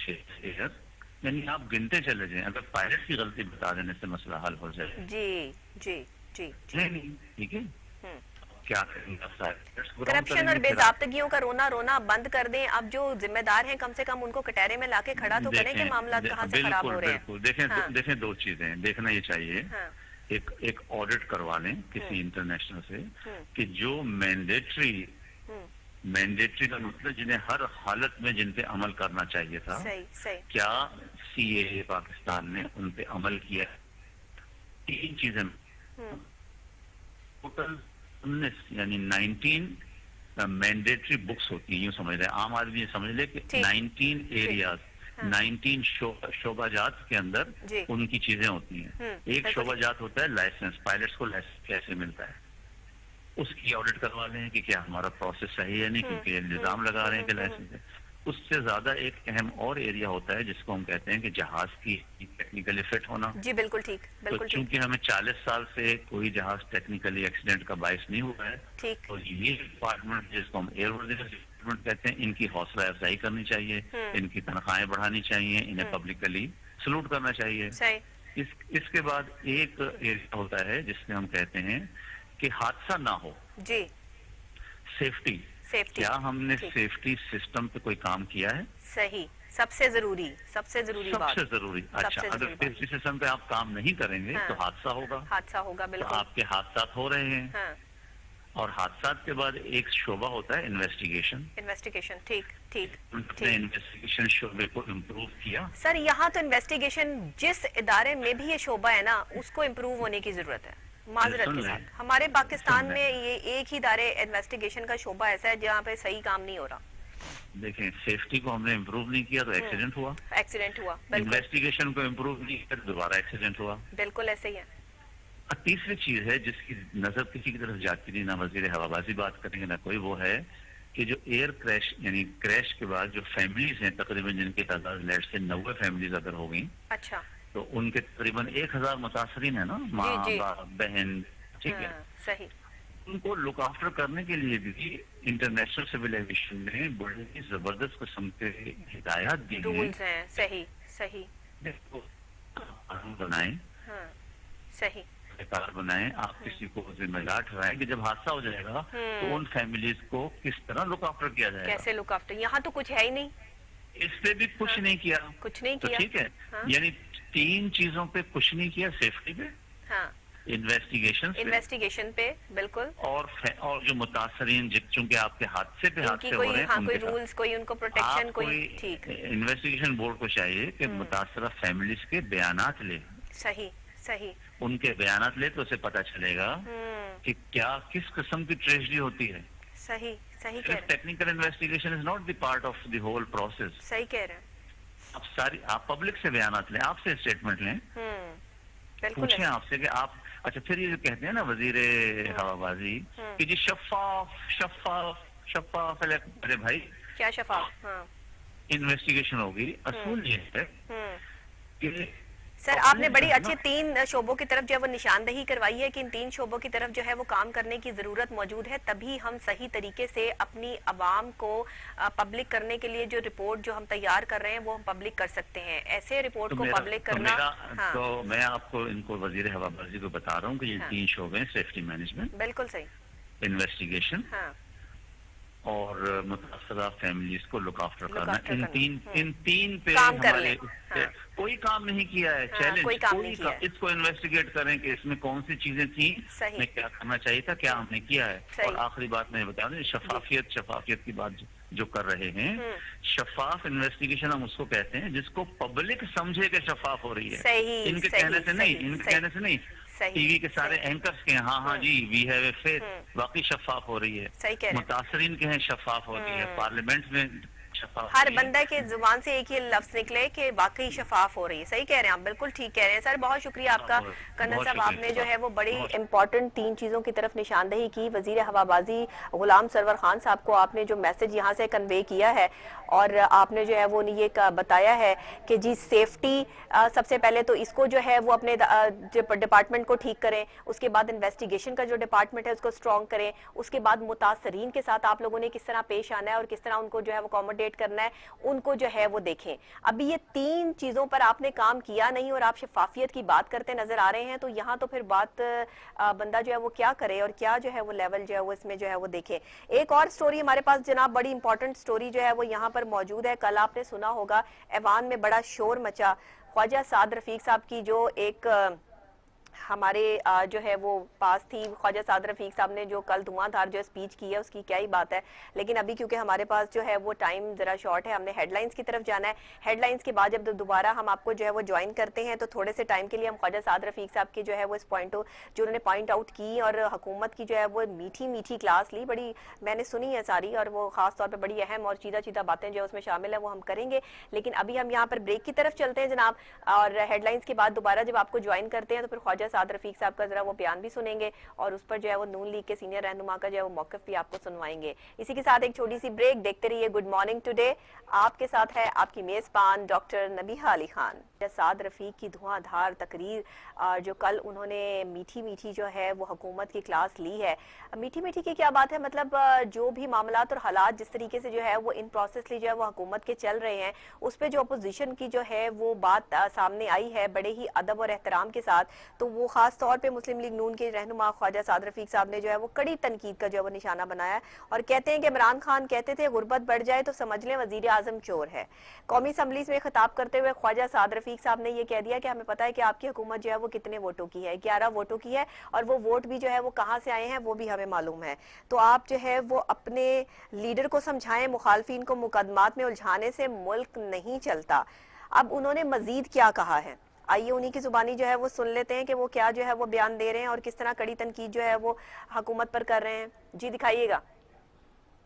एयर, यानी आप गिनते चले जाएं, अगर पायलट की गलती बता देने से मसला हल हो जाए। जी जी जी जी। नहीं नहीं, ठीक है, हम्म, क्या करेंगे, आप पायलट्स को डाउन करप्शन और करेंगे फिर आप। बेजाब्तगियों का रोना रोना बंद कर दें। अब जो जिम्मेदार हैं कम से कम उनको कटहरे में लाके खड़ा तो करें कि मामला कहाँ से खराब बिल्कुल हो रहे हैं। बिल्कुल, देखें हाँ देखें, दो चीजें देखना ये चाहिए। हाँ। एक एक ऑडिट करवा लें हम्म किसी इंटरनेशनल से हम्म कि जो मैंडेटरी, हम्म, मैंडेटरी का मतलब जिन्हें हर हालत में जिन पे अमल करना चाहिए था, सही सही। क्या सीएए पाकिस्तान ने उन पे अमल किया? तीन चीजें हम्म टोटल 19 यानी 19 मैंडेटरी बुक्स होती हैं, यूं समझ रहे हैं, आम आदमी ये समझ ले कि ठीक 19 ठीक। एरियाज, हाँ 19 शोबाजात के अंदर जी। उनकी चीजें होती हैं। एक बिल्कुल ठीक। शोबाजात होता है लाइसेंस, पायलट्स को लाइसेंस कैसे मिलता है, उसकी ऑडिट करवा लें कि क्या हमारा प्रोसेस सही है, नहीं, क्योंकि इल्जाम लगा रहे हैं कि लाइसेंस है। उससे ज्यादा एक अहम और एरिया होता है जिसको हम कहते हैं कि जहाज की टेक्निकली फिट होना। जी बिल्कुल ठीक, तो बिल्कुल ठीक। चूंकि हमें 40 साल से कोई जहाज टेक्निकली एक्सीडेंट का बायस नहीं हुआ है, ठीक। तो ये डिपार्टमेंट जिसको हम एयरवर्दीनेस डिपार्टमेंट कहते हैं, इनकी हौसला अफजाई करनी चाहिए, इनकी तनख्वाहें बढ़ानी चाहिए, इन्हें पब्लिकली सलूट करना चाहिए। सही। इसके बाद एक एरिया होता है जिसमें हम कहते हैं कि हादसा ना हो, जी। सेफ्टी। सेफ्टी। क्या हमने ठीक। सेफ्टी सिस्टम पे कोई काम किया है? सही, सबसे जरूरी, सबसे जरूरी बात। सबसे जरूरी। अच्छा, सबसे अगर जरूरी बात। सेफ्टी सिस्टम पे आप काम नहीं करेंगे हाँ तो हादसा होगा। हादसा होगा, तो बिल्कुल। आपके हादसा हो रहे हैं, हाँ और हादसा के बाद एक शोबा होता है इन्वेस्टिगेशन। इन्वेस्टिगेशन, ठीक ठीक उन्होंने ठीक। इन्वेस्टिगेशन शोबे को इम्प्रूव किया। सर यहाँ तो इन्वेस्टिगेशन जिस इदारे में भी ये शोबा है ना उसको इम्प्रूव होने की जरूरत है, माजरत सुन के लें, साथ। हमारे पाकिस्तान सुन लें। में ये एक ही इदारे इन्वेस्टिगेशन का शोबा ऐसा है जहाँ पे सही काम नहीं हो रहा। देखें, सेफ्टी को हमने इम्प्रूव नहीं किया तो एक्सीडेंट हुआ, एक्सीडेंट हुआ, बिल्कुल इन्वेस्टिगेशन को इम्प्रूव नहीं किया तो दोबारा एक्सीडेंट हुआ। बिल्कुल ऐसे ही है। और तीसरी चीज है जिसकी नजर किसी की तरफ जाती नहीं, ना वजीर हवाबाजी बात करेंगे ना कोई, वो है कि जो एयर क्रैश यानी क्रैश के बाद जो फैमिलीज हैं, तकरीबन जिनकी तादाद लेट से 90 फैमिलीज अगर हो गई, अच्छा। तो उनके तकरीबन 1000 मुतासरीन है ना, माँ जी। बाप बहन, ठीक है। हाँ, सही। उनको लुक आफ्टर करने के लिए भी इंटरनेशनल सिविल एविएशन ने बड़ी ही जबरदस्त किस्म के हिदायत दी हैं। रूल्स हैं, सही सही। देखो, कानून बनाएं, हाँ सही। सरकार बनाएं, आप किसी को जिम्मेदार ठहराएं कि जब हादसा हो जाएगा तो उन फैमिलीज को किस तरह लुक आफ्टर किया जाएगा। कैसे लुक आफ्टर, यहाँ तो कुछ है ही नहीं, इस पे भी कुछ नहीं किया। कुछ नहीं तो किया। ठीक है, हाँ यानी तीन चीजों पे कुछ नहीं किया, सेफ्टी पे, हाँ इन्वेस्टिगेशन पे, इन्वेस्टिगेशन पे, बिल्कुल। और जो मुतासरीन चूंकि आपके हादसे पे उनकी हादसे हो कोई, रहे हैं हाँ कोई उनके साथ रूल्स, कोई उनको प्रोटेक्शन, आप कोई, ठीक। इन्वेस्टिगेशन बोर्ड को चाहिए कि मुतासरा फैमिलीज के बयानात ले, सही सही। उनके बयानात ले तो उसे पता चलेगा कि क्या किस किस्म की ट्रेजेडी होती है। सही सही कह सिर्फ रहे technical investigation is not the part of the whole process. हैं, सही कह रहे हैं। आप पब्लिक से बयानात लें, आपसे स्टेटमेंट लें, बिल्कुल पूछें ऐसे। आपसे कि आप, अच्छा फिर ये जो कहते हैं ना वजीर हवाबाजी कि जी शफाफ शफाफ शफाफ, अरे भाई क्या शफाफ, हाँ इन्वेस्टिगेशन होगी। असूल ये है कि सर आपने बड़ी अच्छी 3 शोबों की तरफ जो है वो निशानदेही करवाई है कि इन 3 शोबों की तरफ जो है वो काम करने की जरूरत मौजूद है, तभी हम सही तरीके से अपनी आवाम को पब्लिक करने के लिए जो रिपोर्ट जो हम तैयार कर रहे हैं वो हम पब्लिक कर सकते हैं। ऐसे रिपोर्ट को पब्लिक करना। हाँ। तो मैं आपको इनको वजीर हवाबाजी को बता रहा हूँ कि ये 3 शोबे हैं, सेफ्टी मैनेजमेंट, बिल्कुल सही, इन्वेस्टिगेशन और मुतासरा फैमिलीज को लुक आफ्टर करना। इन तीन पे हमारे कोई काम नहीं किया है। चैलेंज इसको इन्वेस्टिगेट करें कि इसमें कौन सी चीजें थी, में क्या करना चाहिए था, क्या हमने किया है। और आखिरी बात मैं बता दूं, शफाफियत की बात जो कर रहे हैं, शफाफ इन्वेस्टिगेशन हम उसको कहते हैं जिसको पब्लिक समझे कि शफाफ हो रही है। इनके कहने से नहीं, टीवी के सारे एंकर्स के हाँ जी वी हैव ए फेथ, वाकई शफाफ हो रही है। मुतासरीन के हैं शफाफ हो रही है, पार्लियामेंट में हर बंदा के जुबान से एक ही लफ्ज निकले कि वाकई शफाफ हो रही है। सही कह रहे हैं आप, बिल्कुल ठीक कह रहे हैं सर। बहुत शुक्रिया आपका कर्नल साहब, आपने जो है वो बड़ी इंपॉर्टेंट 3 चीजों की तरफ निशानदेही की। वजीर हवाबाजी गुलाम सरवर खान साहब को आपने जो मैसेज यहाँ से कन्वे किया है और आपने जो है वो ये बताया है कि जी सेफ्टी सबसे पहले तो इसको जो है वो अपने डिपार्टमेंट को ठीक करें, उसके बाद इन्वेस्टिगेशन का जो डिपार्टमेंट है उसको स्ट्रॉन्ग करें, उसके बाद मुतासरीन के साथ आप लोगों ने किस तरह पेश आना है और किस तरह उनको जो है वो अकोमोडेट करना है, उनको जो है वो देखें। अभी ये 3 चीजों पर आपने काम किया नहीं और आप शफाफियत की बात करते नजर आ रहे हैं, तो यहाँ तो फिर बात बंदा जो है वो क्या करे और क्या जो है वो लेवल जो है वो इसमें जो है वो देखे। एक और स्टोरी हमारे पास जनाब, बड़ी इंपॉर्टेंट स्टोरी जो है वो यहाँ पर मौजूद है। कल आपने सुना होगा ऐवान में बड़ा शोर मचा, ख्वाजा साद रफीक साहब की जो एक हमारे जो है वो पास थी, ख्वाजा साद रफीक साहब ने जो कल धुआंधार जो स्पीच की है उसकी क्या ही बात है। लेकिन अभी क्योंकि हमारे पास जो है वो टाइम जरा शॉर्ट है, हमने हेडलाइंस की तरफ जाना है। हेडलाइंस के बाद जब दोबारा हम आपको जो है वो ज्वाइन करते हैं तो थोड़े से टाइम के लिए हम ख्वाजा साद रफीक साहब की जो है वो इस पॉइंट जो उन्होंने पॉइंट आउट की और हुकूमत की जो है वो मीठी मीठी क्लास ली, बड़ी मैंने सुनी है सारी, और वो खास तौर पर बड़ी अहम और चीदा चीदा बातें जो उसमें शामिल है वो हम करेंगे। लेकिन अभी हम यहाँ पर ब्रेक की तरफ चलते हैं जनाब, और हेडलाइंस के बाद दोबारा जब आपको ज्वाइन करते हैं तो फिर ख्वाजा साद रफीक साहब का जरा वो बयान भी सुनेंगे और उस पर जो है वो नून लीग के सीनियर रहनुमा का जो है वो मौक़िफ़ भी आपको सुनवाएंगे। इसी के साथ एक छोटी सी ब्रेक, देखते रहिए गुड मॉर्निंग टुडे। आपके साथ है आपकी मेजबान डॉक्टर नबीहा अली खान। साद रफीक की धुआंधार तकरीर जो कल उन्होंने मीठी मीठी जो है वो हुकूमत की क्लास ली है। मीठी मीठी की क्या बात है, मतलब जो भी मामलात और हालात जिस तरीके से जो है वो इन प्रोसेसली जो है वो हुकूमत के चल रहे हैं, उस पर जो अपोजिशन की जो है वो बात सामने आई है बड़े ही अदब और एहतराम के साथ, तो वो खास तौर पे मुस्लिम लीग नून के रहनुमा ख्वाजा साद रफीक साहब ने जो है वो कड़ी तनकीद का जो है वो निशाना बनाया और कहते हैं कि इमरान खान कहते थे गुर्बत बढ़ जाए तो समझ लें वजीर आजम चोर है। कौमी असम्बली में खिताब करते हुए ख्वाजा साद रफीक साहब ने ये कह दिया कि हमें पता है कि आपकी हुकूमत जो है वो कितने वोटों की है, 11 वोटों की है, और वो वोट भी जो है वो कहाँ से आए हैं वो भी हमें मालूम है। तो आप जो है वो अपने लीडर को समझाएं, मुखालफिन को मुकदमात में उलझाने से मुल्क नहीं चलता। अब उन्होंने मजीद क्या कहा है, आइए उन्हीं की जुबानी जो है वो सुन लेते हैं कि वो क्या जो है वो बयान दे रहे हैं और किस तरह कड़ी तनकीद जो है वो हुकूमत पर कर रहे हैं। जी दिखाइएगा।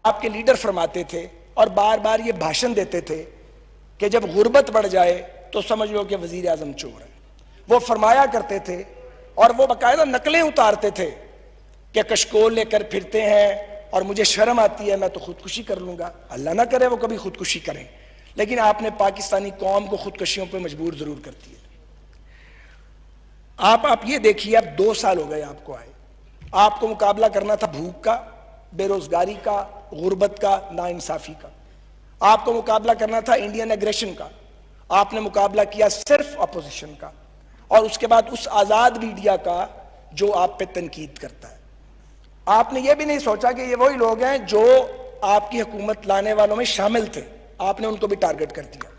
आपके लीडर फरमाते थे और बार बार ये भाषण देते थे कि जब गुर्बत बढ़ जाए तो समझ लो कि वजीर आजम चोर है। वो फरमाया करते थे और वो बाकायदा नकलें उतारते थे कि कशकोल लेकर फिरते हैं और मुझे शर्म आती है, मैं तो खुदकुशी कर लूंगा। अल्लाह ना करे वो कभी खुदकुशी करें, लेकिन आपने पाकिस्तानी कौम को खुदकुशियों पर मजबूर जरूर करती है। आप ये देखिए, अब 2 साल हो गए आपको आए, आपको मुकाबला करना था भूख का, बेरोजगारी का, गुर्बत का, नाइंसाफी का। आपको मुकाबला करना था इंडियन एग्रेशन का, आपने मुकाबला किया सिर्फ अपोजिशन का, और उसके बाद उस आजाद मीडिया का जो आप पे तनकीद करता है। आपने ये भी नहीं सोचा कि ये वही लोग हैं जो आपकी हुकूमत लाने वालों में शामिल थे, आपने उनको भी टारगेट कर दिया।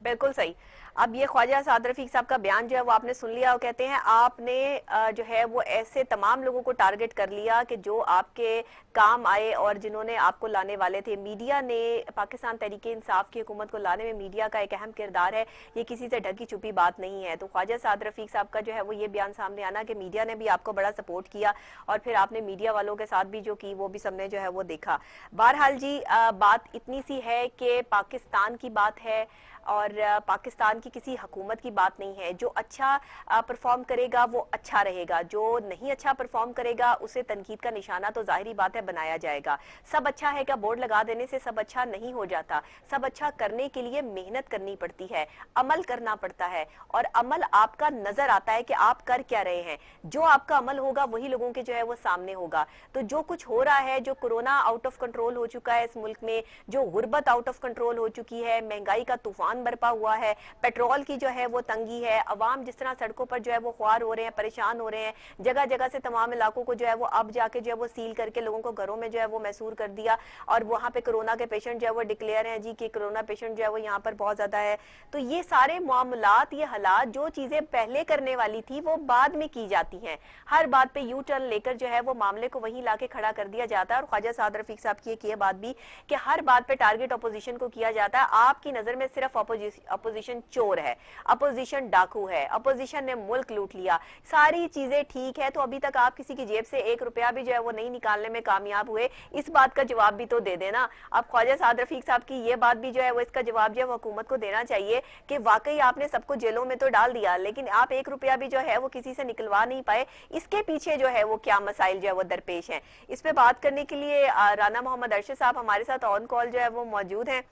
बिल्कुल सही। अब ये ख्वाजा साद रफीक साहब का बयान जो है वो आपने सुन लिया, वो कहते हैं आपने जो है वो ऐसे तमाम लोगों को टारगेट कर लिया कि जो आपके काम आए और जिन्होंने आपको लाने वाले थे। मीडिया ने, पाकिस्तान तहरीक इंसाफ की हुकूमत को लाने में मीडिया का एक अहम किरदार है, ये किसी से ढकी छुपी बात नहीं है। तो ख्वाजा साद रफीक साहब का जो है वो ये बयान सामने आना कि मीडिया ने भी आपको बड़ा सपोर्ट किया और फिर आपने मीडिया वालों के साथ भी जो की वो भी सबने जो है वो देखा। बहरहाल जी बात इतनी सी है कि पाकिस्तान की बात है और पाकिस्तान की किसी हुकूमत की बात नहीं है। जो अच्छा परफॉर्म करेगा वो अच्छा रहेगा, जो नहीं अच्छा परफॉर्म करेगा उसे तनकीद का निशाना तो जाहिर बात है बनाया जाएगा। सब अच्छा है क्या बोर्ड लगा देने से सब अच्छा नहीं हो जाता। सब अच्छा करने के लिए मेहनत करनी पड़ती है, अमल करना पड़ता है, और अमल आपका नजर आता है कि आप कर क्या रहे हैं। जो आपका अमल होगा वही लोगों के जो है वो सामने होगा। तो जो कुछ हो रहा है, जो कोरोना आउट ऑफ कंट्रोल हो चुका है इस मुल्क में, जो गुर्बत आउट ऑफ कंट्रोल हो चुकी है, महंगाई का तूफान बरपा हुआ है, पेट्रोल की जो है वो तंगी है, अवाम जिस तरह सड़कों पर जो है वो ख्वार हो रहे हैं, परेशान हो रहे हैं, जगह जगह से तमाम इलाकों को जो है वो अब जाके जो है वो सील करके लोगों को घरों में जो है वो महसूर कर दिया, और वहां पे कोरोना के पेशेंट जो है वो डिक्लेयर हैं जी कि कोरोना पेशेंट जो है वो यहाँ पर बहुत ज्यादा है। तो ये सारे मामलात, ये हालात, जो चीजें पहले करने वाली थी वो बाद में की जाती हैं। हर बात पे यू टर्न लेकर जो है वो मामले को वहीं लाके खड़ा कर दिया जाता है। और ख्वाजा साद रफीक साहब की ये बात भी कि हर बात पे टारगेट अपोजिशन को किया जाता है। आपकी नजर में सिर्फ अपोजिशन चोर है, अपोजिशन डाकू है, अपोजिशन ने मुल्क लूट लिया, सारी चीजें ठीक है, तो अभी तक आप किसी की जेब से 1 रुपया भी जो है वो नहीं निकालने में कामयाब हुए। इस बात का जवाब भी तो दे देना। अब ख्वाजा साद रफीक साहब की ये बात भी जो है वो इसका जवाब जो है हुकूमत को देना चाहिए कि वाकई आपने सबको जेलों में तो डाल दिया, लेकिन आप 1 रुपया भी जो है वो किसी से निकलवा नहीं पाए। इसके पीछे जो है वो क्या मसाइल जो है वो दरपेश हैं, इस पे बात करने के लिए राना मोहम्मद अरशद साहब हमारे साथ ऑन कॉल जो है वो मौजूद हैं।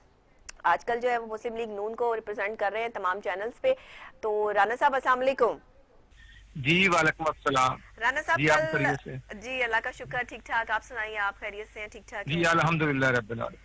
आजकल जो है वो मुस्लिम लीग नून को रिप्रेजेंट कर रहे हैं तमाम चैनल्स पे। तो राना साहब अस्सलाम वालेकुम। जी वालेकुम अस्सलाम। राना साहब जी, आप खैरियत से? जी अल्लाह का शुक्र, ठीक ठाक। आप सुनाइए, आप खैरियत से हैं? ठीक ठाक जी अल्हम्दुलिल्लाह रब्बिल आलमीन।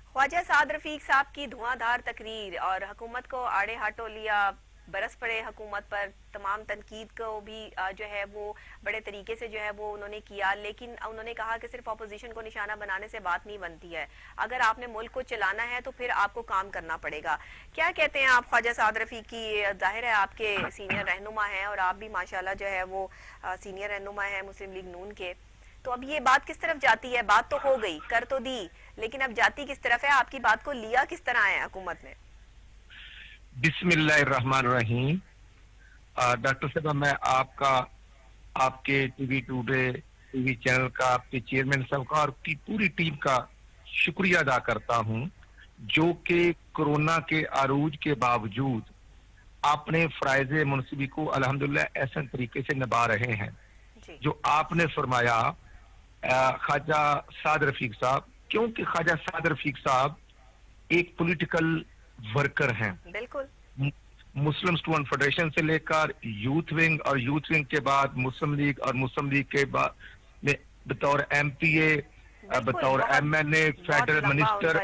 ख्वाजा साद रफीक साहब की धुआंधार तकरीर और हुकूमत को आड़े हाथों लिया, बरस पड़े हुकूमत पर, तमाम तनकीद को भी जो है वो बड़े तरीके से जो है वो उन्होंने किया, लेकिन उन्होंने कहा कि सिर्फ अपोजिशन को निशाना बनाने से बात नहीं बनती है, अगर आपने मुल्क को चलाना है तो फिर आपको काम करना पड़ेगा। क्या कहते हैं आप ख्वाजा साद रफीक की? जाहिर है आपके सीनियर रहनुमा हैं और आप भी माशाल्लाह जो है वो सीनियर रहनुमा है मुस्लिम लीग नून के। तो अब ये बात किस तरफ जाती है? बात तो हो गई, कर तो दी, लेकिन अब जाती किस तरफ है? आपकी बात को लिया किस तरह है हुकूमत ने? बिस्मिल्लाहिर्रहमानिर्रहीम। डॉक्टर साहब, मैं आपके टीवी टुडे टीवी चैनल का, आपके चेयरमैन साहब का और की पूरी टीम का शुक्रिया अदा करता हूं, जो कि कोरोना के आरूज के बावजूद अपने फराइज मुनसिबी को अल्हम्दुलिल्लाह ऐसे तरीके से निभा रहे हैं। जो आपने फरमाया ख्वाजा साद रफीक साहब, क्योंकि ख्वाजा साद रफीक साहब एक पॉलिटिकल वर्कर हैं। बिल्कुल। मुस्लिम स्टूडेंट फेडरेशन से लेकर यूथ विंग, और यूथ विंग के बाद मुस्लिम लीग, और मुस्लिम लीग के बाद बतौर MPA, बतौर MNA, फेडरल मिनिस्टर,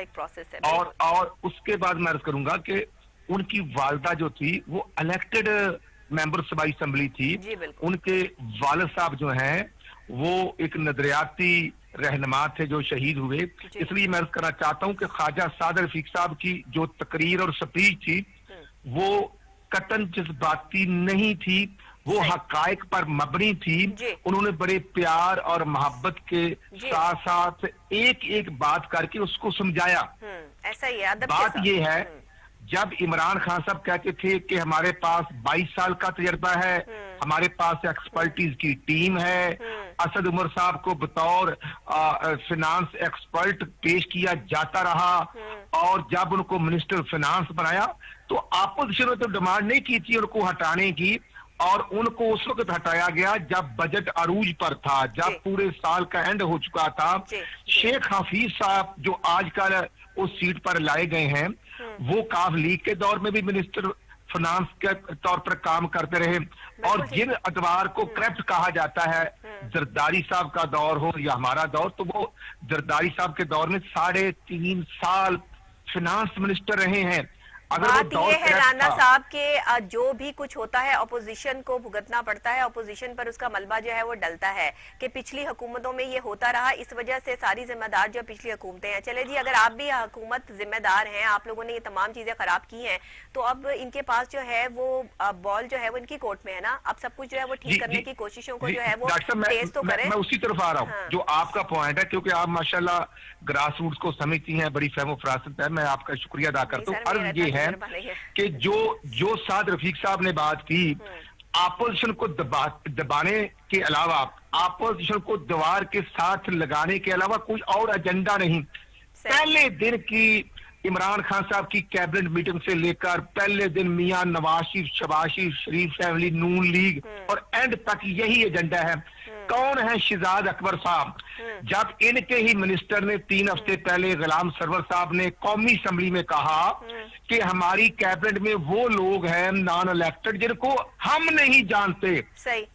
और उसके बाद मैं अर्ज करूंगा कि उनकी वालदा जो थी वो इलेक्टेड मेंबर सबाई असेंबली थी। उनके वालिद साहब जो हैं वो एक नजरियाती रहनुमा थे जो शहीद हुए। इसलिए मैं अर्ज करना चाहता हूं कि ख्वाजा साद रफीक साहब की जो तकरीर और स्पीच थी वो कतन जज्बाती नहीं थी, वो हकायक पर मबनी थी। उन्होंने बड़े प्यार और मोहब्बत के साथ साथ एक एक बात करके उसको समझाया। ऐसा ही है, बात ये है, जब इमरान खान साहब कहते थे कि हमारे पास 22 साल का तजर्बा है, हमारे पास एक्सपर्टीज की टीम है, असद उमर साहब को बतौर फिनांस एक्सपर्ट पेश किया जाता रहा, और जब उनको मिनिस्टर फिनांस बनाया तो अपोजिशन ने तो डिमांड नहीं की थी उनको हटाने की, और उनको उस वक्त हटाया गया जब बजट अरूज पर था, जब पूरे साल का एंड हो चुका था। शेख हफीज साहब जो आजकल उस सीट पर लाए गए हैं, वो काफ लीग के दौर में भी मिनिस्टर फाइनेंस के तौर पर काम करते रहे, और जिन अदवार को करप्ट कहा जाता है, जरदारी साहब का दौर हो या हमारा दौर, तो वो जरदारी साहब के दौर में 3.5 साल फाइनेंस मिनिस्टर रहे हैं। बात ये है राना साहब के जो भी कुछ होता है अपोजिशन को भुगतना पड़ता है, अपोजिशन पर उसका मलबा जो है वो डलता है कि पिछली हुकूमतों में ये होता रहा, इस वजह से सारी जिम्मेदार जो पिछली हुकूमतें हैं। चले जी, अगर आप भी हुकूमत जिम्मेदार हैं, आप लोगों ने ये तमाम चीजें खराब की हैं, तो अब इनके पास जो है वो बॉल जो है वो इनकी कोर्ट में है ना, अब सब कुछ जो है वो ठीक करने की कोशिशों को जो है वो तेज तो करें। मैं उसी तरफ आ रहा हूँ जो आपका पॉइंट है, क्योंकि आप माशाल्लाह ग्रास रूट्स को समझती हैं, बड़ी फहमो फरासत है, मैं आपका शुक्रिया अदा करता हूँ। अर्ज ये है कि जो साद रफीक साहब ने बात की, अपोजिशन को दबाने के अलावा, अपोजिशन को दीवार के साथ लगाने के अलावा कोई और एजेंडा नहीं। पहले दिन की इमरान खान साहब की कैबिनेट मीटिंग से लेकर पहले दिन मियां नवाज शबाज शरीफ फैमिली, नून लीग और एंड तक यही एजेंडा है। कौन है शिजाद अकबर साहब? जब इनके ही मिनिस्टर ने 3 हफ्ते पहले गुलाम सरवर साहब ने कौमी असेंबली में कहा कि हमारी कैबिनेट में वो लोग हैं नॉन इलेक्टेड जिनको हम नहीं जानते,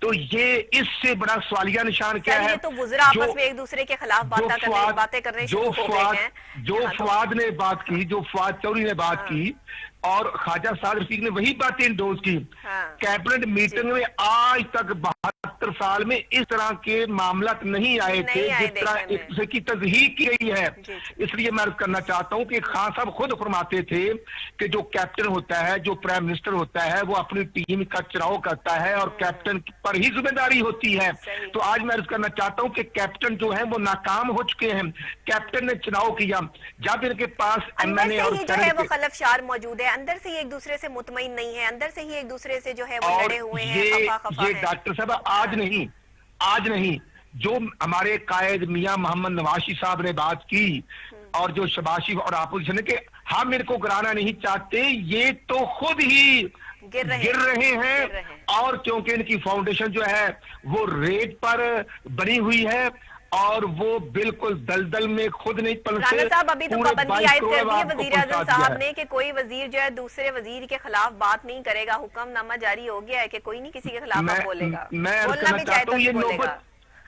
तो ये इससे बड़ा सवालिया निशान क्या है? तो वुज़रा आपस में एक दूसरे के खिलाफ बातें करने शुरू हो गए हैं। जो फवाद ने बात की, जो फवाद चौधरी ने बात की और ख्वाजा साद रफीक ने वही बातें इंडोर्स की। कैबिनेट मीटिंग में आज तक 72 साल में इस तरह के मामला नहीं आए थे जिस तरह एक दूसरे की तज़हीक की गई है। इसलिए मैं अर्ज करना चाहता हूं कि खान साहब खुद फरमाते थे कि जो कैप्टन होता है, जो प्राइम मिनिस्टर होता है, वो अपनी टीम का चुनाव करता है और कैप्टन पर ही जिम्मेदारी होती है। तो आज मैं अर्ज करना चाहता हूं कि कैप्टन जो है वो नाकाम हो चुके हैं। कैप्टन ने चुनाव किया, जब इनके पास एमएनए और जो है वो खलफशार मौजूद है, अंदर से ही एक दूसरे से मुतमईन नहीं है, अंदर से ही एक दूसरे से जो है वो लड़े हुए हैं, खफा ये डॉक्टर साहब आज नहीं जो हमारे कायद मियां मोहम्मद नवाशी साहब ने बात की और जो शबाशी और अपोजिशन ने कि हम इनको गिराना नहीं चाहते, ये तो खुद ही गिर रहे हैं। और क्योंकि इनकी फाउंडेशन जो है वो रेत पर बनी हुई है और वो बिल्कुल दलदल में खुद नहीं पलटे। राणा साहब, अभी तो पाबंदी आयद कर दी है वजीर आजम साहब ने कि कोई वजीर जो है दूसरे वजीर के खिलाफ बात नहीं करेगा। हुक्मनामा जारी हो गया है कि कोई नहीं किसी के खिलाफ बोलेगा। मैं कहना चाहता हूँ ये नौबत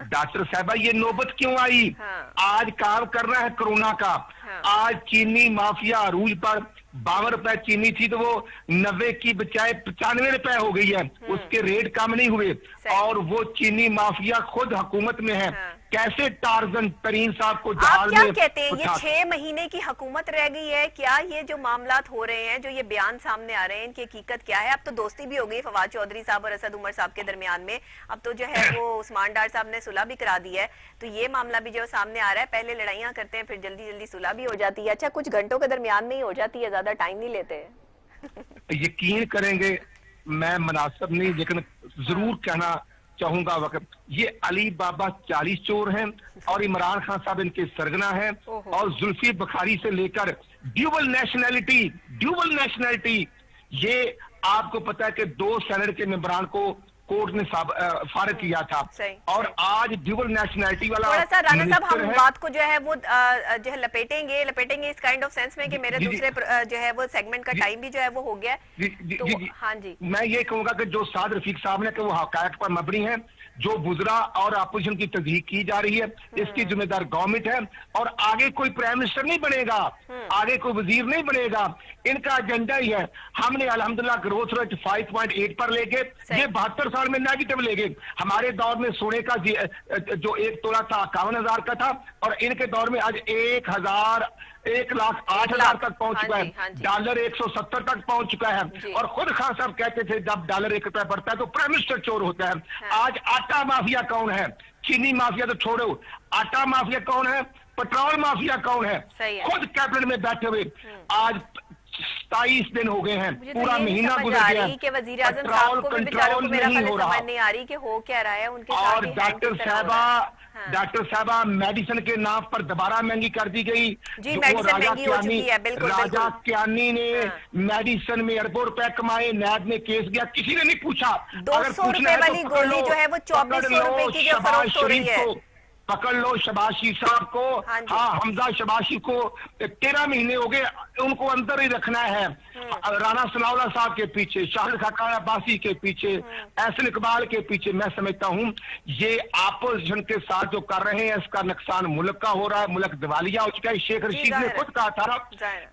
डॉक्टर साहबा, ये नौबत क्यों आई? आज काम करना है कोरोना का। आज चीनी माफिया अरूज पर 52 रुपए चीनी थी तो वो 90 की बजाय 95 रुपए हो गई है। उसके रेट कम नहीं हुए और वो चीनी माफिया खुद हुकूमत में है। कैसे टार्जन तरीन साहब को आप क्या कहते हैं, ये 6 महीने की हुकूमत रह गई है क्या? ये जो मामलात हो रहे हैं, जो ये बयान सामने आ रहे हैं, इनकी हकीकत क्या है? अब तो दोस्ती भी हो गई फवाद चौधरी साहब और असद उमर साहब के दरमियान में। अब तो जो है वो उस्मान डार साहब ने सुलह भी करा दी है, तो ये मामला भी जो सामने आ रहा है, पहले लड़ाइयां करते हैं फिर जल्दी जल्दी सुलह भी हो जाती है। अच्छा, कुछ घंटों के दरमियान में ही हो जाती है, ज्यादा टाइम नहीं लेते। यकीन करेंगे मैं मुनासिब नहीं, लेकिन जरूर कहना चाहूंगा वक्त, ये अली बाबा 40 चोर हैं और इमरान खान साहब इनके सरगना हैं और जुल्फी बुखारी से लेकर ड्यूबल नेशनैलिटी ये आपको पता है कि 2 सेनेट के मेंबरान को कोर्ट ने फारिग किया था और आज ड्यूबल नेशनैलिटी वाला। थोड़ा सा राणा साहब हम बात को जो है वो जो है लपेटेंगे इस काइंड ऑफ सेंस में कि मेरे दूसरे जो है वो सेगमेंट का टाइम भी जो है वो हो गया। हाँ जी, मैं ये कहूंगा कि जो साद रफीक साहब ने कि वो हकायक पर मबनी है, जो बुजरा और अपोजिशन की तस्दीक की जा रही है, इसकी जिम्मेदार गवर्नमेंट है और आगे कोई प्राइम मिनिस्टर नहीं बनेगा, आगे कोई वजीर नहीं बनेगा। इनका एजेंडा ही है हमने अल्हम्दुलिल्लाह ग्रोथ रेट 5.8 पर लेके ये 72 साल में नेगेटिव ले गए। हमारे दौर में सोने का जो 1 तोला था 51,000 का था और इनके दौर में आज 1,08,000 तक पहुंच चुका है। डॉलर 170 तक पहुंच चुका है और खुद खान साहब कहते थे जब डॉलर 1 रुपया बढ़ता है तो प्राइम मिनिस्टर चोर होता है। आज आटा माफिया कौन है? चीनी माफिया तो छोड़ो, आटा माफिया कौन है? पेट्रोल माफिया कौन है? खुद कैबिनेट में बैठे हुए आज 27 दिन हो गए हैं, पूरा महीना गुजर गया है। वजीर आजम साहब को भी बेचारों को मेरा समझ नहीं आ रही कि हो क्या रहा है उनके साथ। और डॉक्टर साहबा मेडिसिन के नाम पर दोबारा महंगी कर दी गई। जी, मेडिसिन महंगी हो चुकी है, बिल्कुल। राजा क्यानी ने मेडिसिन में अरबों रुपए कमाए, नैब में केस गया, किसी ने नहीं पूछा। 200 रुपए वाली गोली जो है वो 2400 रुपए की जो फरोख्त हो रही है। पकड़ लो शबाशी साहब को। हाँ, हमजा शबाशी को 13 महीने हो गए, उनको अंदर ही रखना है। राना सनाउल्लाह साहब के पीछे, शाहिद खान अब्बासी के पीछे, एहसन इकबाल के पीछे। मैं समझता हूँ ये अपोजिशन के साथ जो कर रहे हैं इसका नुकसान मुल्क का हो रहा है, मुल्क दिवालिया हो चुका है। शेख रशीद ने खुद कहा था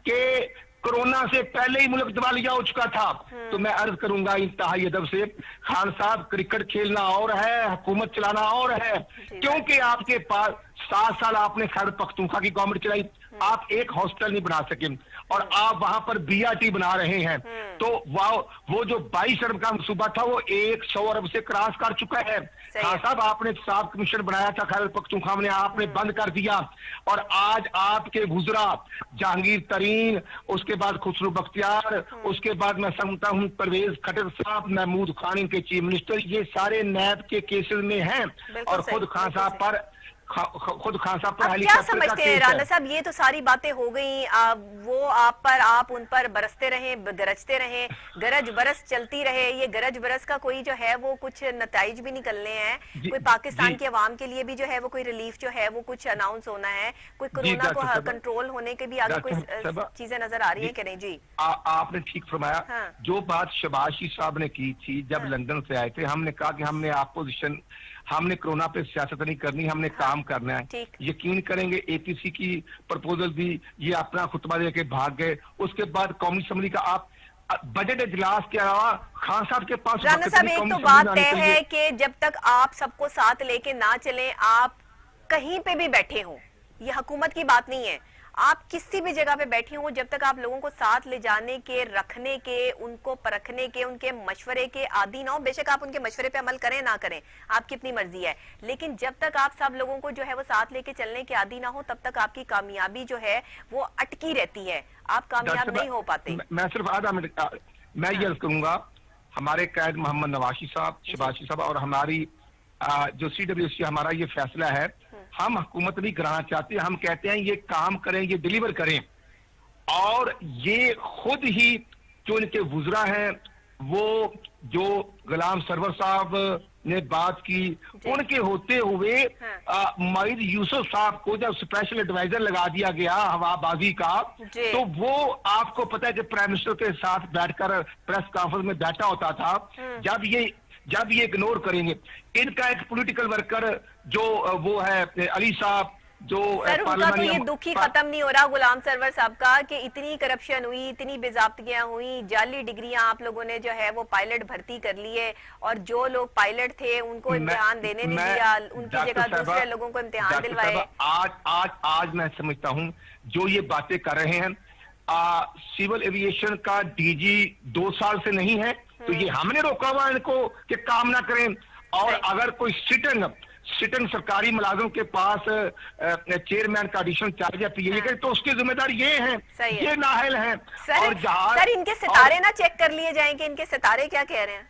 कि कोरोना से पहले ही मुल्क दिवालिया हो चुका था। तो मैं अर्ज करूंगा इंतहाई अदब से, खान साहब क्रिकेट खेलना और है, हुकूमत चलाना और है। क्योंकि आपके पास 7 साल आपने खैबर पख्तूनख्वा की गवर्नमेंट चलाई, आप एक हॉस्टल नहीं बना सके और आप वहां पर BRT बना रहे हैं। तो वो जो 22 अरब का मनसूबा था वो 100 अरब से क्रॉस कर चुका है। खान साहब आपने साब कमीशन बनाया था खैबर पख्तूनख्वा में, आपने बंद कर दिया और आज आपके गुजरा जहांगीर तरीन, उसके बाद खुसरो बख्तियार, उसके बाद मैं समझता हूँ परवेज खट्टर साहब, महमूद खान इनके चीफ मिनिस्टर, ये सारे नैब के केसेस में हैं और खुद खान साहब पर खुद खान साहब पर आप क्या हेलीकॉप्टर का समझते हैं केस राणा है। साहब, ये तो सारी बातें हो गई, वो आप उन पर बरसते रहे, गरजते रहे, गरज बरस चलती रहे, ये गरज बरस का कोई जो है वो कुछ नताइज भी निकलने हैं, जी कोई जी पाकिस्तान की आवाम के लिए भी जो है वो कोई रिलीफ जो है वो कुछ अनाउंस होना है, कोई जी कोरोना को डॉक्टर साहब, कंट्रोल होने के भी आगे कोई डॉक्टर साहब चीजें नजर आ रही जी, है कि नहीं? जी आपने ठीक फरमाया। हाँ जो बात शबाशी साहब ने की थी जब हाँ लंदन से आए थे, हमने कहा कि हमने अपोजिशन, हमने कोरोना पे सियासत नहीं करनी, हमने हाँ काम करना है। ठीक, यकीन करेंगे एपीसी की प्रपोजल दी, ये अपना खुतबा देके भाग गए। उसके बाद कौमी असम्बली का आप बजट इजलास के अलावा खान साहब के पास राणा वक्त साहब नहीं एक कौमी तो असम्बली बात में आने तय के है लिए। कि जब तक आप सबको साथ लेके ना चलें, आप कहीं पे भी बैठे हों, ये हुकूमत की बात नहीं है, आप किसी भी जगह पे बैठे हों, जब तक आप लोगों को साथ ले जाने के, रखने के, उनको परखने के, उनके मशवरे के आदी ना हो, बेशक आप उनके मशवरे पे अमल करें ना करें, आपकी अपनी मर्जी है, लेकिन जब तक आप सब लोगों को जो है वो साथ लेके चलने के आदी ना हो, तब तक आपकी कामयाबी जो है वो अटकी रहती है, आप कामयाब नहीं हो पाते। मैं सिर्फ आधा मिनट मैं ये अर्ज करूंगा, हमारे कैद मोहम्मद नवाशी साहब, शबाशी साहब और हमारी जो CWC हमारा ये फैसला है, हम हुकूमत नहीं कराना चाहते, हम कहते हैं ये काम करें, ये डिलीवर करें। और ये खुद ही जो इनके वुजरा हैं, वो जो गुलाम सरवर साहब ने बात की, उनके होते हुए मईद यूसुफ साहब को जब स्पेशल एडवाइजर लगा दिया गया हवाबाजी का, तो वो आपको पता है कि प्राइम मिनिस्टर के साथ बैठकर प्रेस कॉन्फ्रेंस में बैठा होता था। जब ये इग्नोर करेंगे, इनका एक पॉलिटिकल वर्कर जो वो है अली साहब, जो सर उनका तो ये दुख ही खत्म नहीं हो रहा गुलाम सरवर साहब का कि इतनी करप्शन हुई, इतनी बेजाब्तियां हुई, जाली डिग्रियां आप लोगों ने जो है वो पायलट भर्ती कर लिए, और जो लोग पायलट थे उनको इम्तिहान देने नहीं दिया, उनकी जगह दूसरे लोगों को इम्तिहान दिलवाए। आज मैं समझता हूँ जो ये बातें कर रहे हैं, सिविल एविएशन का DG 2 साल से नहीं है, तो ये हमने रोका हुआ इनको कि काम ना करें। और अगर कोई सिटिंग सरकारी मुलाजिम के पास चेयरमैन का एडिशन चार्ज या PA करे, तो उसकी जिम्मेदार ये है, ये नाहल है। सर इनके सितारे ना चेक कर लिए जाएं कि इनके सितारे क्या कह रहे हैं।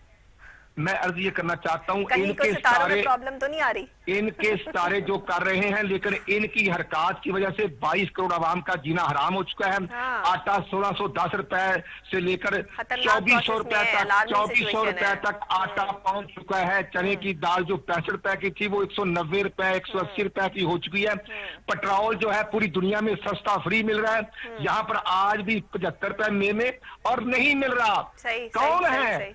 मैं अर्ज ये करना चाहता हूँ, इनके सितारे प्रॉब्लम तो नहीं आ रही, इनके सितारे जो कर रहे हैं, लेकिन इनकी हरकत की वजह से 22 करोड़ आवाम का जीना हराम हो चुका है। आटा 1610 रुपए से लेकर 2400 रुपए तक आटा पहुंच चुका है। चने की दाल जो 65 रुपए की थी वो 190 रुपए 180 रुपए की हो चुकी है। पेट्रोल जो है पूरी दुनिया में सस्ता फ्री मिल रहा है, यहाँ पर आज भी 75 रुपए में और नहीं मिल रहा। कौन है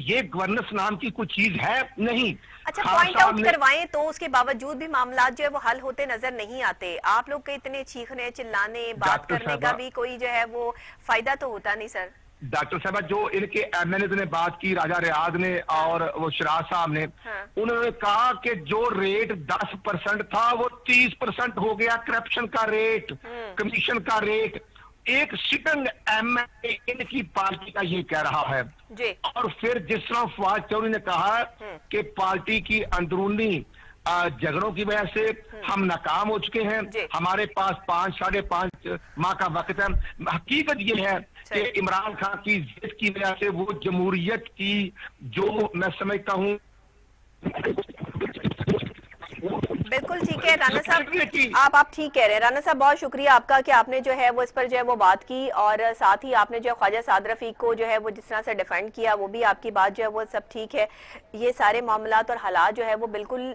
ये गवर्नेंस नाम की कोई चीज है नहीं। अच्छा, पॉइंट आउट करवाएं तो उसके बावजूद भी मामला जो है वो हल होते नजर नहीं आते। आप लोग के इतने चीखने चिल्लाने बात करने का भी कोई जो है वो फायदा तो होता नहीं सर। डॉक्टर साहब, जो इनके MNA ने बात की, राजा रियाज ने और वो शराज साहब ने, उन्होंने कहा कि जो रेट 10% था वो 30% हो गया, करप्शन का रेट, कमीशन का रेट। एक सिटिंग MNA इनकी पार्टी का ये कह रहा है जी। और फिर जिस तरह फवाद चौधरी ने कहा कि पार्टी की अंदरूनी झगड़ों की वजह से हम नाकाम हो चुके हैं, हमारे पास 5-5.5 माह का वक्त है। हकीकत ये है कि इमरान खान की जिद की वजह से वो जमहूरियत की जो मैं समझता हूँ। बिल्कुल ठीक है राणा साहब, आप ठीक कह रहे हैं। राणा साहब बहुत शुक्रिया आपका कि आपने जो है वो इस पर जो है वो बात की, और साथ ही आपने जो ख्वाजा साद रफीक को जो है वो जिस तरह से डिफेंड किया, वो भी आपकी बात जो है वो सब ठीक है। ये सारे मामलात और हालात जो है वो बिल्कुल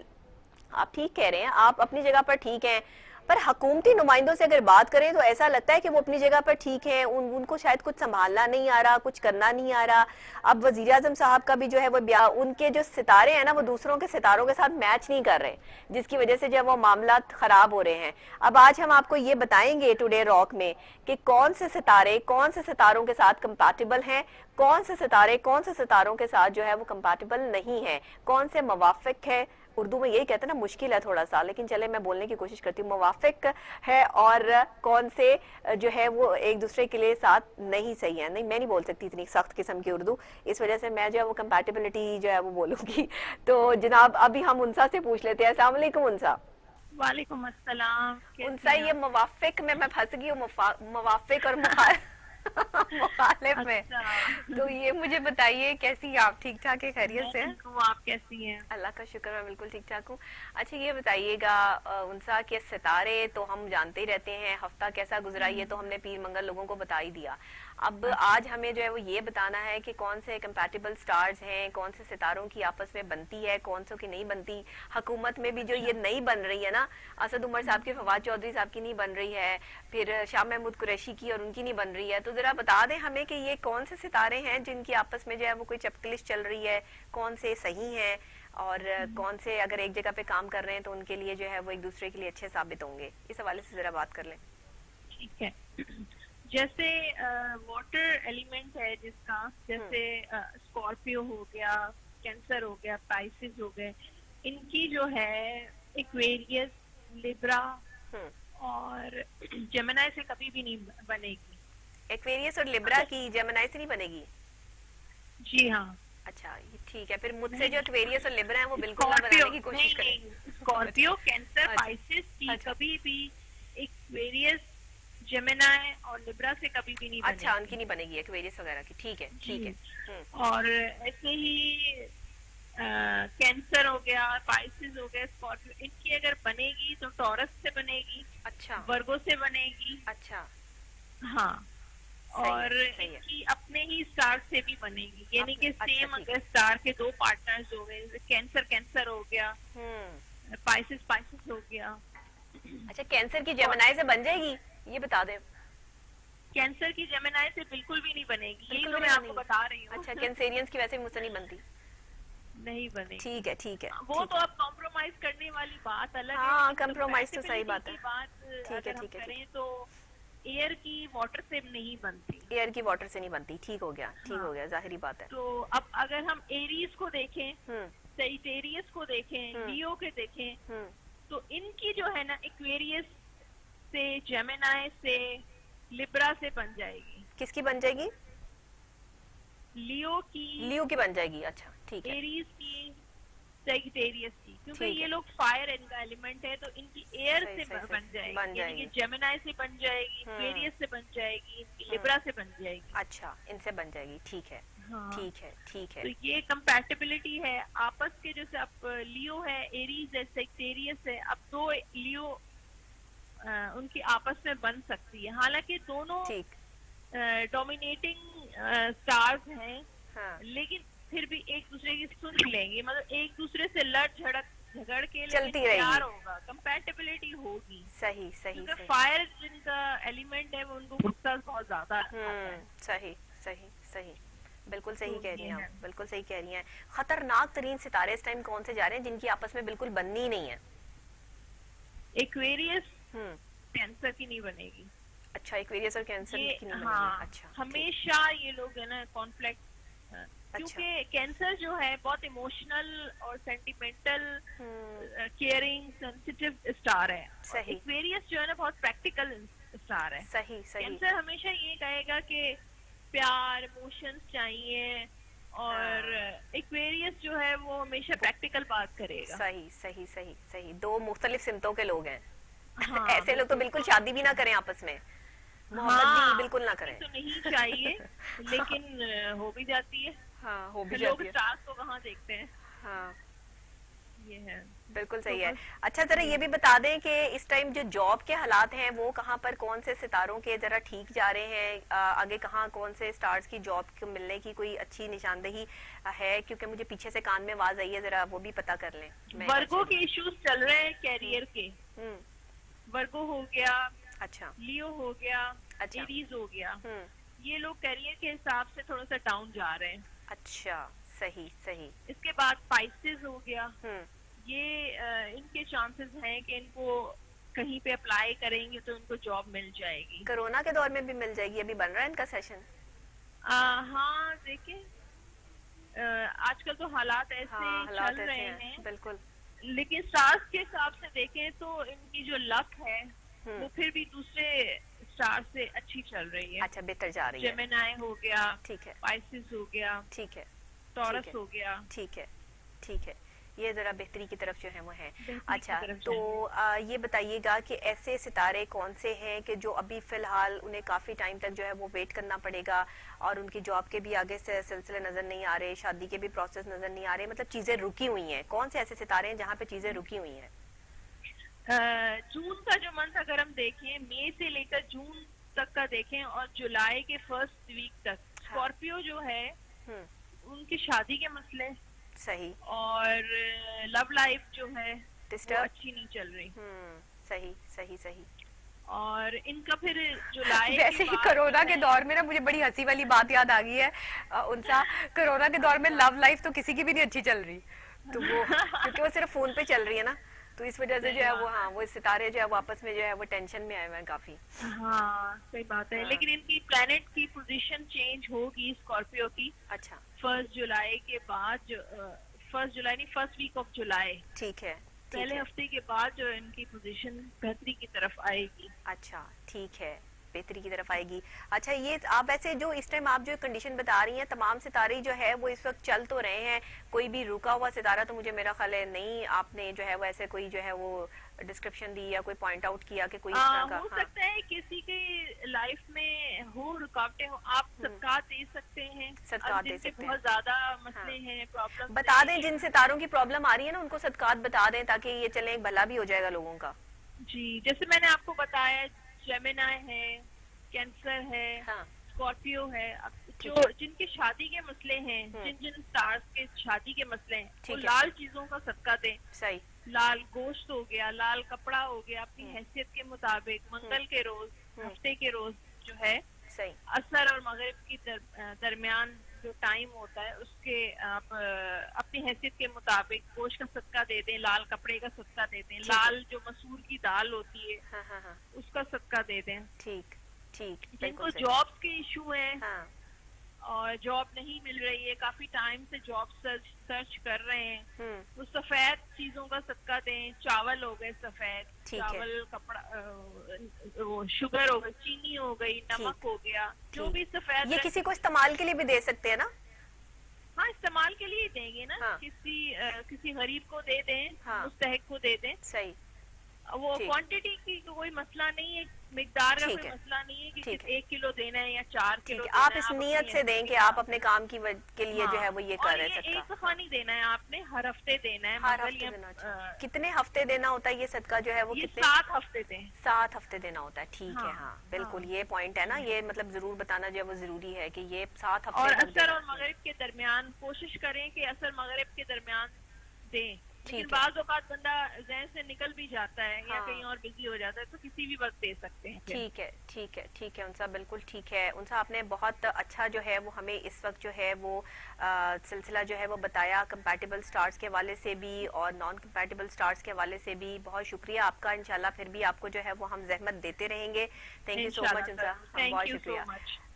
आप ठीक कह रहे हैं, आप अपनी जगह पर ठीक हैं, पर हुकूमती नुमाइंदों से अगर बात करें तो ऐसा लगता है कि वो अपनी जगह पर ठीक है, उनको शायद कुछ संभालना नहीं आ रहा, कुछ करना नहीं आ रहा। अब वजीर आजम साहब का भी जो है वो उनके जो सितारे हैं ना वो दूसरों के सितारों के साथ मैच नहीं कर रहे, जिसकी वजह से जो है वो मामला खराब हो रहे हैं। अब आज हम आपको ये बताएंगे टुडे रॉक में कि कौन से सितारों के साथ कंपैटिबल हैं, कौन से सितारों के साथ जो है वो कंपैटिबल नहीं है, कौन से मुवाफिक है। उर्दू में यही कहते हैं ना, मुश्किल है थोड़ा सा, लेकिन चले मैं बोलने की कोशिश करती हूँ। मुवाफिक है और कौन से जो है वो एक दूसरे के लिए साथ नहीं सही है। नहीं, मैं नहीं बोल सकती इतनी सख्त किस्म की उर्दू, इस वजह से मैं जो है वो कंपैटिबिलिटी जो है वो बोलूंगी। तो जनाब अभी हम उनसा से पूछ लेते हैं। अस्सलाम वालेकुम उनसा। वालेकुम अस्सलाम। उनसा ये मुवाफिक में मैं फंस गई हूँ, मुवाफिक और मुखालिफ में। अच्छा। तो ये मुझे बताइए कैसी हैं आप, ठीक ठाक है, खैरियत से मैं हैं? ठीक हूँ, आप कैसी हैं? अल्लाह का शुक्र, मैं बिल्कुल ठीक ठाक हूँ। अच्छा ये बताइएगा उनसा के सितारे तो हम जानते ही रहते हैं, हफ्ता कैसा गुजरा ये तो हमने पीर मंगल लोगों को बता ही दिया। अब आज हमें जो है वो ये बताना है कि कौन से कंपैटिबल स्टार्स हैं, कौन से सितारों की आपस में बनती है, कौन सो की नहीं बनती। हुकूमत में भी जो ये नहीं बन रही है ना, असद उमर साहब की, फवाद चौधरी साहब की नहीं बन रही है, फिर शाह महमूद कुरैशी की और उनकी नहीं बन रही है, तो जरा बता दें हमें कि ये कौन से सितारे हैं जिनकी आपस में जो है वो कोई चपकलिश चल रही है, कौन से सही हैं और कौन से अगर एक जगह पे काम कर रहे हैं तो उनके लिए जो है वो एक दूसरे के लिए अच्छे साबित होंगे। इस हवाले से जरा बात कर लें। ठीक है। जैसे वाटर एलिमेंट है जिसका, जैसे स्कॉर्पियो हो गया, कैंसर हो गया, पाइसिस हो गए, इनकी जो है एक्वेरियस, लिब्रा और जेमिनी से कभी भी नहीं बनेगी। एक्वेरियस और लिब्रा की जेमिनी से नहीं बनेगी? जी हाँ। अच्छा ये ठीक है, फिर मुझसे जो एक्वेरियस और लिब्रा है वो बिल्कुल ना बनाने की कोशिश करें। स्कॉर्पियो, कैंसर, अच्छा। पाइसिस की अच्छा। कभी भी एक्वेरियस, जेमिनी और लिब्रा से कभी भी नहीं अच्छा बनेगी। उनकी नहीं बनेगी एक्वेरियस वगैरह की, ठीक है ठीक है। और ऐसे ही कैंसर हो गया, पाइसिस हो गया, स्कॉर्पियो, इनकी अगर बनेगी तो टॉरस से बनेगी, अच्छा वर्गो से बनेगी। अच्छा हाँ। सही है, और सही है। इनकी अपने ही स्टार से भी बनेगी, यानी कि अच्छा, सेम ठीक। अगर स्टार के दो पार्टनर्स हो गए, जैसे कैंसर कैंसर हो गया, पाइसिस पाइसिस हो गया। अच्छा कैंसर की जेमिनी से बन जाएगी, ये बता दें। कैंसर की जेमिनी से बिल्कुल भी नहीं बनेगी, यही बिल्कुल तो भी मैं नहीं आपको बनेगी। बता रही हूँ। अच्छा कैंसेरियंस की वैसे भी मुझसे नहीं बनती। नहीं बनेगी। ठीक है ठीक है वो ठीक तो अब कॉम्प्रोमाइज करने वाली बात अलग है, हाँ, लेकिन compromise तो सही compatibility बात है। की बात ठीक है, अगर हम ठीक है, करें तो एयर की वाटर से नहीं बनती। एयर की वाटर से नहीं बनती, ठीक हो गया ठीक हाँ। हो गया, जाहिरी बात है। तो अब अगर हम एरीज को देखें, हम्म सेजिटेरियस को देखें, लियो के देखें, हम्म तो इनकी जो है ना एक्वेरियस से, जेमिनी से, लिब्रा से बन जाएगी। किसकी बन जाएगी? लियो की, लियो की बन जाएगी, अच्छा ठीक है एरीज की, सेजिटेरियस की, क्योंकि ठीक ये है। लोग फायर इनका एलिमेंट है, तो इनकी एयर सही, से सही, बन सही, जाएगी, बन यानी जाएगी। कि जेमिनी से बन जाएगी, एक्वेरियस से बन जाएगी, इनकी लिब्रा से बन जाएगी। अच्छा इनसे बन जाएगी, ठीक है हाँ। ठीक है ठीक तो है। ये कंपैटिबिलिटी है आपस के, जैसे अब लियो है, एरीज है, सेजिटेरियस है, अब दो लियो उनकी आपस में बन सकती है, हालांकि दोनों ठीक डोमिनेटिंग स्टार्स हैं, हाँ लेकिन फिर भी एक दूसरे की सुन लेंगे, मतलब एक दूसरे से लड़ झगड़ के लेकिन चलती रहेगी। प्यार होगा, कंपैटिबिलिटी होगी, सही सही क्योंकि सही फायर जिनका एलिमेंट है वो उनको गुस्सा बहुत ज्यादा आता है। सही सही सही, बिल्कुल सही तो कह रही ये हैं है। आप, बिल्कुल सही कह रही हैं। खतरनाक तरीन सितारे इस टाइम कौन से जा रहे हैं जिनकी आपस में बिल्कुल बननी ही नहीं है? एक्वेरियस हम्म कैंसर की नहीं बनेगी अच्छा एक्वेरियस और कैंसर ये, की नहीं हाँ, बनेगी, अच्छा ठीक। हमेशा ये लोग है ना कॉन्फ्लिक्ट, क्योंकि कैंसर जो है बहुत इमोशनल और सेंटिमेंटल, केयरिंग, सेंसिटिव स्टार है। सही। एक्वेरियस जो है ना बहुत प्रैक्टिकल स्टार है। सही सही कैंसर हमेशा ये कहेगा कि प्यार, इमोशंस चाहिए, और एक्वेरियस जो है वो हमेशा प्रैक्टिकल बात करेगा। सही सही सही सही, दो मुख्तलिफ सिमतों के लोग हैं। हाँ, ऐसे लोग तो बिल्कुल शादी भी ना करें आपस में, मोहब्बत भी बिल्कुल ना करें। तो नहीं चाहिए, लेकिन हो भी जाती है। हाँ हो भी लोग जाती है। स्टार्स को कहाँ देखते हैं, हाँ ये है। बिल्कुल सही तो है। बस अच्छा जरा ये भी बता दें कि इस टाइम जो जॉब के हालात हैं वो कहाँ पर, कौन से सितारों के जरा ठीक जा रहे हैं, आगे कहाँ कौन से स्टार्स की जॉब को मिलने की कोई अच्छी निशानदेही है? क्योंकि मुझे पीछे से कान में आवाज आई है, जरा वो भी पता कर लें। मैं वर्गो के इश्यूज चल रहे हैं कैरियर के। हम्म वर्गो हो गया, अच्छा लियो हो गया, अच्छा। एरीज हो गया, हम्म ये लोग कैरियर के हिसाब से थोड़ा सा डाउन जा रहे हैं। अच्छा सही सही। इसके बाद पाइसेस हो गया, हम्म ये इनके चांसेस हैं कि इनको कहीं पे अप्लाई करेंगे तो इनको जॉब मिल जाएगी। कोरोना के दौर में भी मिल जाएगी, अभी बन रहा है इनका सेशन। हाँ देखिए, आजकल तो हालात ऐसे हाँ हालात चल ऐसे रहे हैं हैं, बिल्कुल। लेकिन स्टार्स के हिसाब से देखें तो इनकी जो लक है वो फिर भी दूसरे स्टार से अच्छी चल रही है। अच्छा बेहतर जा रही है, जेमिनी हो गया, ठीक है पाइसिस हो गया, ठीक है टॉरस ठीक है। हो गया। ठीक है ठीक है ये जरा बेहतरी की तरफ जो है वो है। बेहतरी की अच्छा, तरफ तो ये बताइएगा कि ऐसे सितारे कौन से हैं कि जो अभी फिलहाल उन्हें काफी टाइम तक जो है वो वेट करना पड़ेगा और उनकी जॉब के भी आगे से सिलसिले नजर नहीं आ रहे, शादी के भी प्रोसेस नजर नहीं आ रहे, मतलब चीजें रुकी हुई हैं, कौन से ऐसे सितारे हैं जहाँ पे चीजें रुकी हुई हैं? जून का जो मंथ अगर हम देखें, मई से लेकर जून तक का देखें और जुलाई के फर्स्ट वीक तक, स्कॉर्पियो जो है उनकी शादी के मसले सही और लव लाइफ जो है वो डिस्टर्ब, अच्छी नहीं चल रही। सही सही सही। और इनका फिर जुलाई वैसे ही कोरोना के दौर में ना मुझे बड़ी हंसी वाली बात याद आ गई है उनसा, कोरोना के दौर में लव लाइफ तो किसी की भी नहीं अच्छी चल रही, तो वो क्योंकि वो सिर्फ फोन पे चल रही है ना, तो इस वजह से जो है वो, हाँ, वो सितारे जो है वो आपस में जो है वो टेंशन में आए हुए हैं काफी। हाँ सही बात है। लेकिन इनकी प्लैनेट की पोजीशन चेंज होगी स्कॉर्पियो की। अच्छा, 1 जुलाई के बाद, 1 जुलाई नहीं, फर्स्ट वीक ऑफ जुलाई, ठीक है, पहले हफ्ते के बाद जो इनकी पोजीशन बेहतरी की तरफ आएगी। अच्छा ठीक है, बेहतरी की तरफ आएगी। अच्छा, ये आप ऐसे जो इस टाइम आप जो कंडीशन बता रही हैं, तमाम सितारे जो है वो इस वक्त चल तो रहे हैं, कोई भी रुका हुआ सितारा तो मुझे मेरा ख्याल है नहीं, आपने जो है वो ऐसे कोई जो है वो डिस्क्रिप्शन दी या कोई पॉइंट आउट किया कि कोई इस तरह का? हो सकता है किसी के लाइफ में हो रुकावटें हो, आप सदकात दे सकते हैं, सदकात दे सकते हैं, बहुत ज्यादा मसले हैं, प्रॉब्लम बता दें जिन सितारों की प्रॉब्लम आ रही है ना उनको सदकात बता दें ताकि ये चले, एक भला भी हो जाएगा लोगों का। जी, जैसे मैंने आपको बताया, जेमिनाई है, कैंसर है, स्कॉर्पियो है, जो जिनकी शादी के मसले हैं, जिन जिन स्टार्स के शादी के मसले हैं, वो लाल चीजों का सदका दें। सही, लाल गोश्त हो गया, लाल कपड़ा हो गया, अपनी हैसियत के मुताबिक मंगल के रोज, हफ्ते के रोज जो है, सही, असर और मगरिब की दरमियान जो टाइम होता है उसके आप अपनी हैसियत के मुताबिक गोश्त का सदका दे दें, लाल कपड़े का सदका दे दें, लाल जो मसूर की दाल होती है उसका सदका दे दें। ठीक ठीक। जिनको जॉब्स के इशू हैं और जॉब नहीं मिल रही है, काफी टाइम से जॉब सर्च कर रहे हैं, वो सफेद चीजों का सदका दें। चावल हो गए सफेद, चावल, कपड़ा, वो शुगर हो गई, चीनी हो गई, नमक हो गया, जो भी सफेद। ये किसी को इस्तेमाल के लिए भी दे सकते हैं ना? हाँ, इस्तेमाल के लिए देंगे ना। किसी गरीब को दे दें, मुस्तहिक को दे दें। सही, वो क्वांटिटी की कोई मसला नहीं है, मिकदार का कोई मसला नहीं है कि 1 किलो देना है या 4 किलो। आप इस नियत से दें कि आप अपने काम की के लिए जो है वो ये कर रहे हैं। एक दफा नहीं देना है आपने, हर हफ्ते देना है। हर हफ्ते देना चाहिए। कितने हफ्ते देना होता है ये सदका जो है वो? कितने? 7 हफ्ते दें। 7 हफ्ते देना होता है, ठीक है। हाँ बिल्कुल, ये पॉइंट है ना, ये मतलब जरूर बताना जो है वो जरूरी है कि ये 7 हफ्ते। और असर और मगरिब के दरमियान कोशिश करें कि असर मगरिब के दरमियान दें। लेकिन बाज़ औक़ात बंदा ज़हन से निकल भी जाता है या कहीं और बिजी हो जाता है, तो किसी भी वक्त दे सकते हैं। ठीक है ठीक है ठीक है उनसा, बिल्कुल ठीक है उनसा, आपने बहुत अच्छा जो है वो हमें इस वक्त जो है वो सिलसिला जो है वो बताया, कंपैटिबल स्टार्स के हवाले से भी और नॉन कंपैटिबल स्टार्स के हवाले से भी। बहुत शुक्रिया आपका, इंशाल्लाह फिर भी आपको जो है वो हम जहमत देते रहेंगे। थैंक यू सो मच उनसा, बहुत शुक्रिया,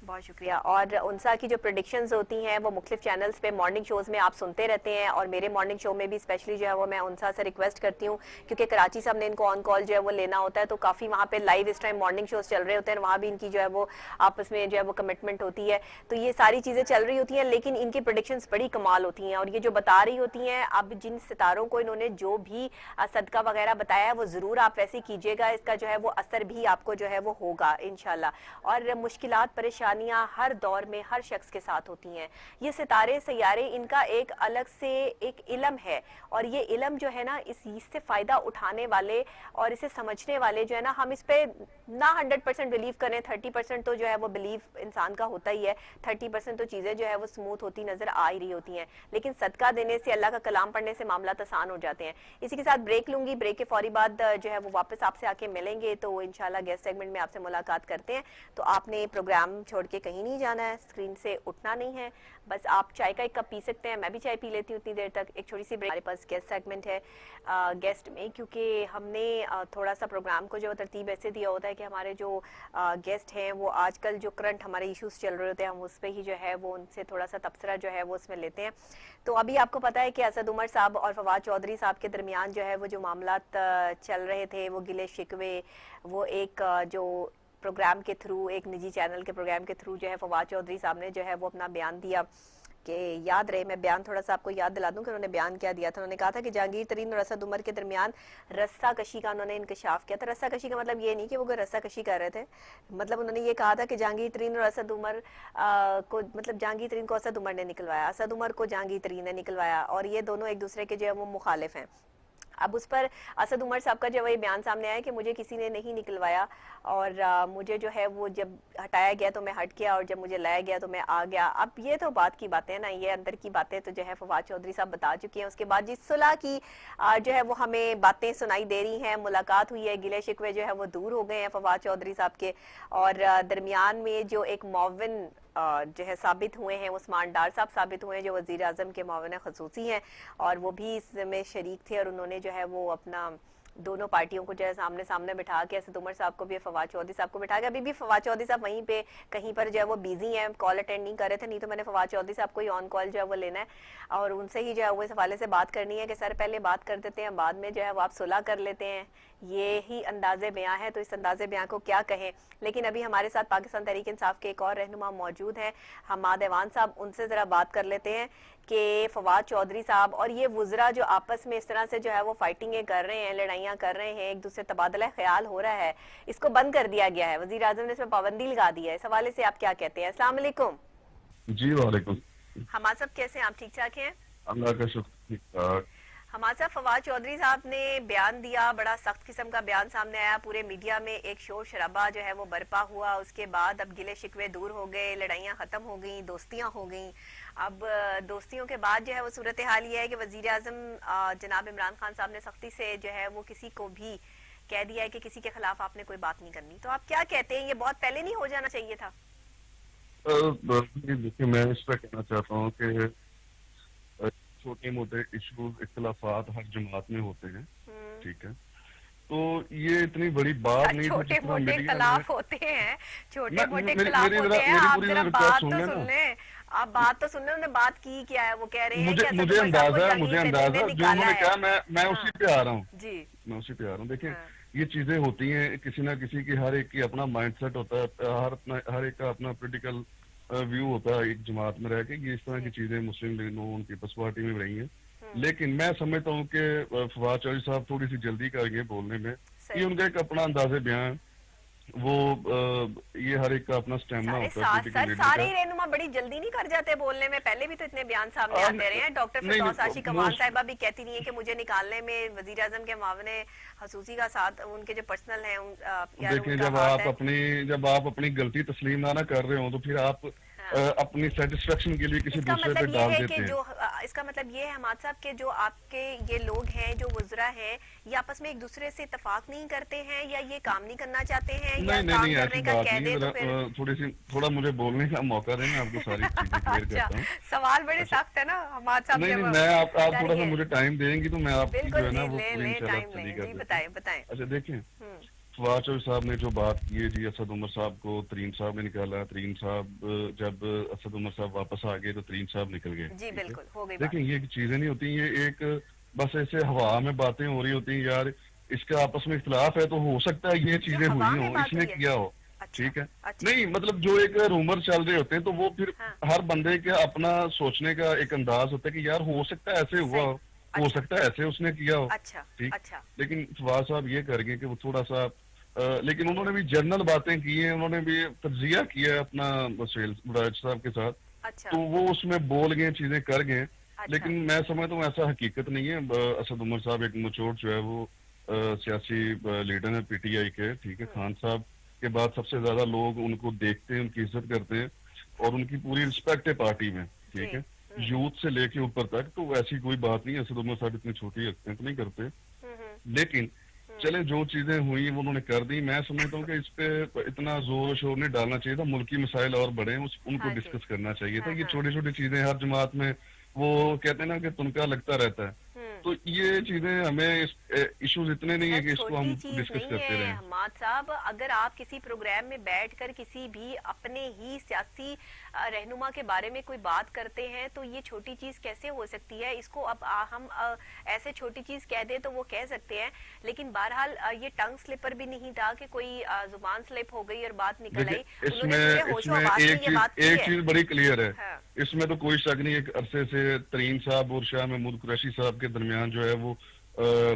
बहुत शुक्रिया। और उनसा की जो प्रेडिक्शंस होती हैं वो मुख्तलिफ चैनल्स पे मॉर्निंग शोज़ में आप सुनते रहते हैं, और मेरे मॉर्निंग शो में भी स्पेशली जो है वो मैं उनसा से रिक्वेस्ट करती हूँ, क्योंकि कराची से हमने इनको ऑन कॉल जो है वो लेना होता है, तो काफ़ी वहाँ पे लाइव इस टाइम मॉर्निंग शोज़ चल रहे होते हैं, वहाँ भी इनकी जो है वो आपस में जो है वो कमिटमेंट होती है, तो ये सारी चीज़ें चल रही होती हैं, लेकिन इनकी प्रेडिक्शंस बड़ी कमाल होती हैं। और ये जो बता रही होती हैं, अब जिन सितारों को इन्होंने जो भी सदका वगैरह बताया है वो ज़रूर आप वैसे कीजिएगा, इसका जो है वो असर भी आपको जो है वो होगा इंशाल्लाह। और मुश्किलात, परेशानियाँ हर दौर में हर शख्स के साथ होती हैं। ये सितारे सैयारे, इनका एक अलग से एक इल्म है, और ये इल्म जो है ना, इससे फ़ायदा उठाने वाले और इसे समझने वाले जो है ना, हम इस पे ना 100% बिलीव करें, 30% तो जो है वो बिलीव इंसान का होता ही है, 30% तो चीज़ें जो है वो स्मूथ होती नज़र आ ही रही होती हैं, लेकिन सदका देने से, अल्लाह का कलाम पढ़ने से मामला आसान हो जाते हैं। इसी के साथ ब्रेक लूँगी, ब्रेक के फौरी बाद जो है वो वापस आपसे आके मिलेंगे, तो इंशाल्लाह गेस्ट सेगमेंट में आपसे मुलाकात करते हैं। तो आपने प्रोग्राम छोड़ के कहीं नहीं जाना है, स्क्रीन से उठना नहीं है, बस आप चाय का एक कप पी सकते हैं, मैं भी चाय पी लेती हूँ उतनी देर तक। एक छोटी सी ब्रेक, हमारे पास गेस्ट सेगमेंट है। गेस्ट में क्योंकि हमने थोड़ा सा प्रोग्राम को जो तरतीब ऐसे दिया होता है कि हमारे जो गेस्ट हैं वो आजकल जो करंट हमारे इश्यूज चल रहे होते हैं, हम उस पर ही जो है वो उनसे थोड़ा सा तबसरा जो है वो उसमें लेते हैं। तो अभी आपको पता है कि असद उमर साहब और फवाद चौधरी साहब के दरमियान जो है वो जो मामलात चल रहे थे, वो गिले शिकवे, वो एक जो प्रोग्राम के थ्रू, एक निजी चैनल के प्रोग्राम के थ्रू जो है फवाद चौधरी साहब ने जो है वो अपना बयान दिया कि याद रहे, मैं बयान थोड़ा सा आपको याद दिला दूं कि उन्होंने बयान क्या दिया था। उन्होंने कहा था कि जहांगीर तरीन और असद उमर के दरमियान रस्सा कशी का उन्होंने इंकशाफ किया था। रस्सा कशी का मतलब ये नहीं कि वो कोई रस्सा कशी कर रहे थे, मतलब उन्होंने ये कहा था कि जहांगीर तरीन और असद उमर को, मतलब जहांगीर तरीन को असद उमर ने निकलवाया, असद उमर को जहांगीर तरीन ने निकलवाया, और ये दोनों एक दूसरे के जो है वो मुखालिफ हैं। अब उस पर असद उमर साहब का जो है बयान सामने आया कि मुझे किसी ने नहीं निकलवाया, और मुझे जो है वो जब हटाया गया तो मैं हट गया, और जब मुझे लाया गया तो मैं आ गया। अब ये तो बात की बातें हैं ना, ये अंदर की बातें तो जो है फवाद चौधरी साहब बता चुके हैं। उसके बाद जिस सुलह की जो है वो हमें बातें सुनाई दे रही हैं, मुलाकात हुई है, गिले शिकवे जो है वो दूर हो गए हैं फवाद चौधरी साहब के, और दरमियान में जो एक मुआविन जो है साबित हुए हैं, उस्मान डार साहब साबित हुए हैं, जो वजीर आजम के मुआविन खसूसी हैं, और वो भी इसमें शरीक थे, और उन्होंने जो है वो अपना दोनों पार्टियों को जो है सामने सामने बिठा के, असद उमर साहब को भी, फवाद चौधरी साहब को बिठा के, अभी भी फवाद चौधरी साहब वहीं पे कहीं पर जो है वो बिजी हैं, कॉल अटेंड नहीं कर रहे थे, नहीं तो मैंने फवाद चौधरी साहब को ही ऑन कॉल जो है वो लेना है और उनसे ही जो है वो इस हवाले से बात करनी है कि सर पहले बात कर देते हैं, बाद में जो है वो आप सुलह कर लेते हैं, ये ही अंदाजे बयां है। तो इस अंदाजे बयां को क्या कहें। लेकिन अभी हमारे साथ पाकिस्तान तहरीक इंसाफ के एक और रहनुमा मौजूद हैं, हमाद ऐवान साहब, उनसे जरा बात कर लेते हैं कि फवाद चौधरी साहब और ये वुज़रा जो आपस में इस तरह से जो है वो फाइटिंगे कर रहे हैं, लड़ाइयाँ कर रहे हैं, एक दूसरे तबादला ख्याल हो रहा है, इसको बंद कर दिया गया है, वज़ीर आज़म ने इसमें पाबंदी लगा दी है, इस हवाले से आप क्या कहते हैं। अस्सलाम वालेकुम। जी वालेकुम। हमाद साहब कैसे हैं आप, ठीक ठाक हैं? अल्लाह का शुक्र, ठीक ठाक। हमाद साहब, फवाद चौधरी साहब ने बयान दिया, बड़ा सख्त किस्म का बयान सामने आया, पूरे मीडिया में एक शोर शराबा जो है वो बरपा हुआ, उसके बाद अब गिले शिकवे दूर हो गए, लड़ाइयाँ खत्म हो गई, दोस्तियाँ हो गई। अब दोस्तियों के बाद जो है वो सूरत हाल ये है कि वजीर आजम जनाब इमरान खान साहब ने सख्ती से जो है वो किसी को भी कह दिया है कि किसी के खिलाफ आपने कोई बात नहीं करनी। तो आप क्या कहते हैं, ये बहुत पहले नहीं हो जाना चाहिए था? देखिए, मैं इस पर कहना चाहता हूँ कि छोटे मोटे इशूज, इख्तिलाफात हर जमात में होते हैं, ठीक है, तो ये इतनी बड़ी बात नहीं। छोटे मोटे इख्तिलाफ होते हैं, छोटे मोटे इख्तिलाफ मेरी होते हैं, आप पूरी जरा रिक्वेस्ट बात सुन तो लेना। सुन लें, आप बात तो सुन लें, उन्होंने बात की क्या है, वो कह रहे हैं कि असद मुझे उमर साहब को अंदाजा जहांगीर तरीन ने जो निकाला उन्होंने है। कहा, मैं उसी पे आ रहा हूँ जी, मैं उसी पे आ रहा हूँ। देखिए, हाँ। ये चीजें होती हैं, किसी ना किसी की, हर एक की अपना माइंडसेट होता है, हर एक का अपना पॉलिटिकल व्यू होता है एक जमात में रह के। ये इस तरह की चीजें मुस्लिम लीग उनकी पीपल्स पार्टी में रही हैं, लेकिन मैं समझता हूँ कि फवाद चौधरी साहब थोड़ी सी जल्दी कर गए बोलने में। ये उनका एक अपना अंदाजे बयान, वो ये हर एक का अपना स्टेमिना होता है। सर सारे रहनुमा बड़ी जल्दी नहीं कर जाते बोलने में, पहले भी तो इतने बयान सामने आते रहे हैं। डॉक्टर फिरदौस आशी कमाल साहिबा भी कहती नहीं है कि मुझे निकालने में वजीर आजम के मावने खसूसी का साथ, उनके जो पर्सनल है। देखिए, जब आप अपनी गलती तस्लीम ना कर रहे हो तो फिर आप अपनी सेटिस्फेक्शन के लिए किसी दूसरे पे डाल देते हैं। इसका मतलब ये है हमाद साहब के जो आपके ये लोग हैं, जो वुज़रा हैं, ये आपस में एक दूसरे से इत्तेफाक नहीं करते हैं, या ये काम नहीं करना चाहते हैं, या काम करने का कह दें तो फिर थोड़ा मुझे बोलने का मौका दें, मैं आपको सारी चीजें क्लियर करता हूँ। सवाल बड़े सख्त है ना हमाद साहब। नहीं, मैं आप थोड़ा सा मुझे टाइम देंगी तो मैं आपकी जो है ना वो बिल्कुल बताएं। अच्छा, देखिए, फवाद चौधरी साहब ने जो बात की है जी, असद उमर साहब को तरीन साहब ने निकाला, तरीन साहब जब असद उमर साहब वापस आ गए तो तरीन साहब निकल गए। जी बिल्कुल, हो गई। देखिए, ये चीजें नहीं होती, ये एक बस ऐसे हवा में बातें हो रही होती हैं। यार, इसका आपस में इख्तिलाफ है तो हो सकता है ये चीजें हुई हो, इसने किया हो, ठीक है। नहीं, मतलब जो एक रूमर चल रहे होते हैं तो वो फिर हर बंदे के अपना सोचने का एक अंदाज होता है कि यार हो सकता है ऐसे हुआ हो सकता है ऐसे उसने किया हो, ठीक। लेकिन फवाद साहब ये कर गए कि वो थोड़ा सा लेकिन उन्होंने भी जनरल बातें की हैं, उन्होंने भी तज्जिया किया है अपना वजीर साहब के साथ। तो वो उसमें बोल गए, चीजें कर गए। लेकिन मैं समझता हूँ ऐसा हकीकत नहीं है। असद उमर साहब एक मचोर जो है वो सियासी लीडर है पीटीआई के, ठीक है। खान साहब के बाद सबसे ज्यादा लोग उनको देखते हैं, उनकी इज्जत करते हैं और उनकी पूरी रिस्पेक्ट है पार्टी में, ठीक है, यूथ से लेके ऊपर तक। तो ऐसी कोई बात नहीं है, असद उमर साहब इतनी छोटी हरकत नहीं करते। लेकिन चले, जो चीजें हुई वो उन्होंने कर दी। मैं समझता हूँ कि इस पे इतना जोर शोर नहीं डालना चाहिए था, मुल्की मसाइल और बड़े हैं, उनको डिस्कस करना चाहिए था। ये छोटी छोटी चीजें हर जमात में, वो कहते हैं ना कि तुनका लगता रहता है, तो ये चीजें हमें इश्यूज इतने नहीं है कि इसको हम डिस्कस करते रहें। हमाद साहब, अगर आप किसी प्रोग्राम में बैठकर किसी भी अपने ही सियासी रहनुमा के बारे में कोई बात करते हैं तो ये छोटी चीज कैसे हो सकती है? इसको अब हम ऐसे छोटी चीज कह दें तो वो कह सकते हैं, लेकिन बहरहाल ये टंग स्लिपर भी नहीं था कि कोई जुबान स्लिप हो गई और बात निकल आई। इसमें एक चीज बड़ी क्लियर है, इसमें तो कोई शक नहीं, एक अरसे से तरीन साहब और शाह महमूद कुरैशी साहब के दरमियान जो है वो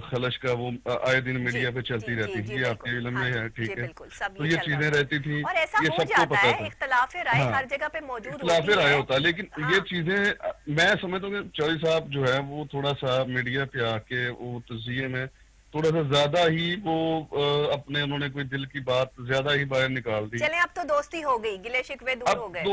खलश का वो आए दिन मीडिया पे चलती रहती थी, ये आपके इल्म में है, ठीक है। तो ये चीजें रहती थी, और ऐसा ये हो सबको जाता पता है, था। इख्तलाफ राय हाँ, हर जगह पे मौजूद इख्तलाफ होती राय है। होता है, लेकिन ये चीजें मैं समझता हूँ कि चौधरी साहब जो है वो थोड़ा सा मीडिया पे आके वो तज़किये में थोड़ा सा ज्यादा ही वो अपने उन्होंने कोई दिल की बात ज्यादा ही बाहर निकाल दी। चले अब तो दोस्ती हो गई, गिले शिकवे दूर हो गए।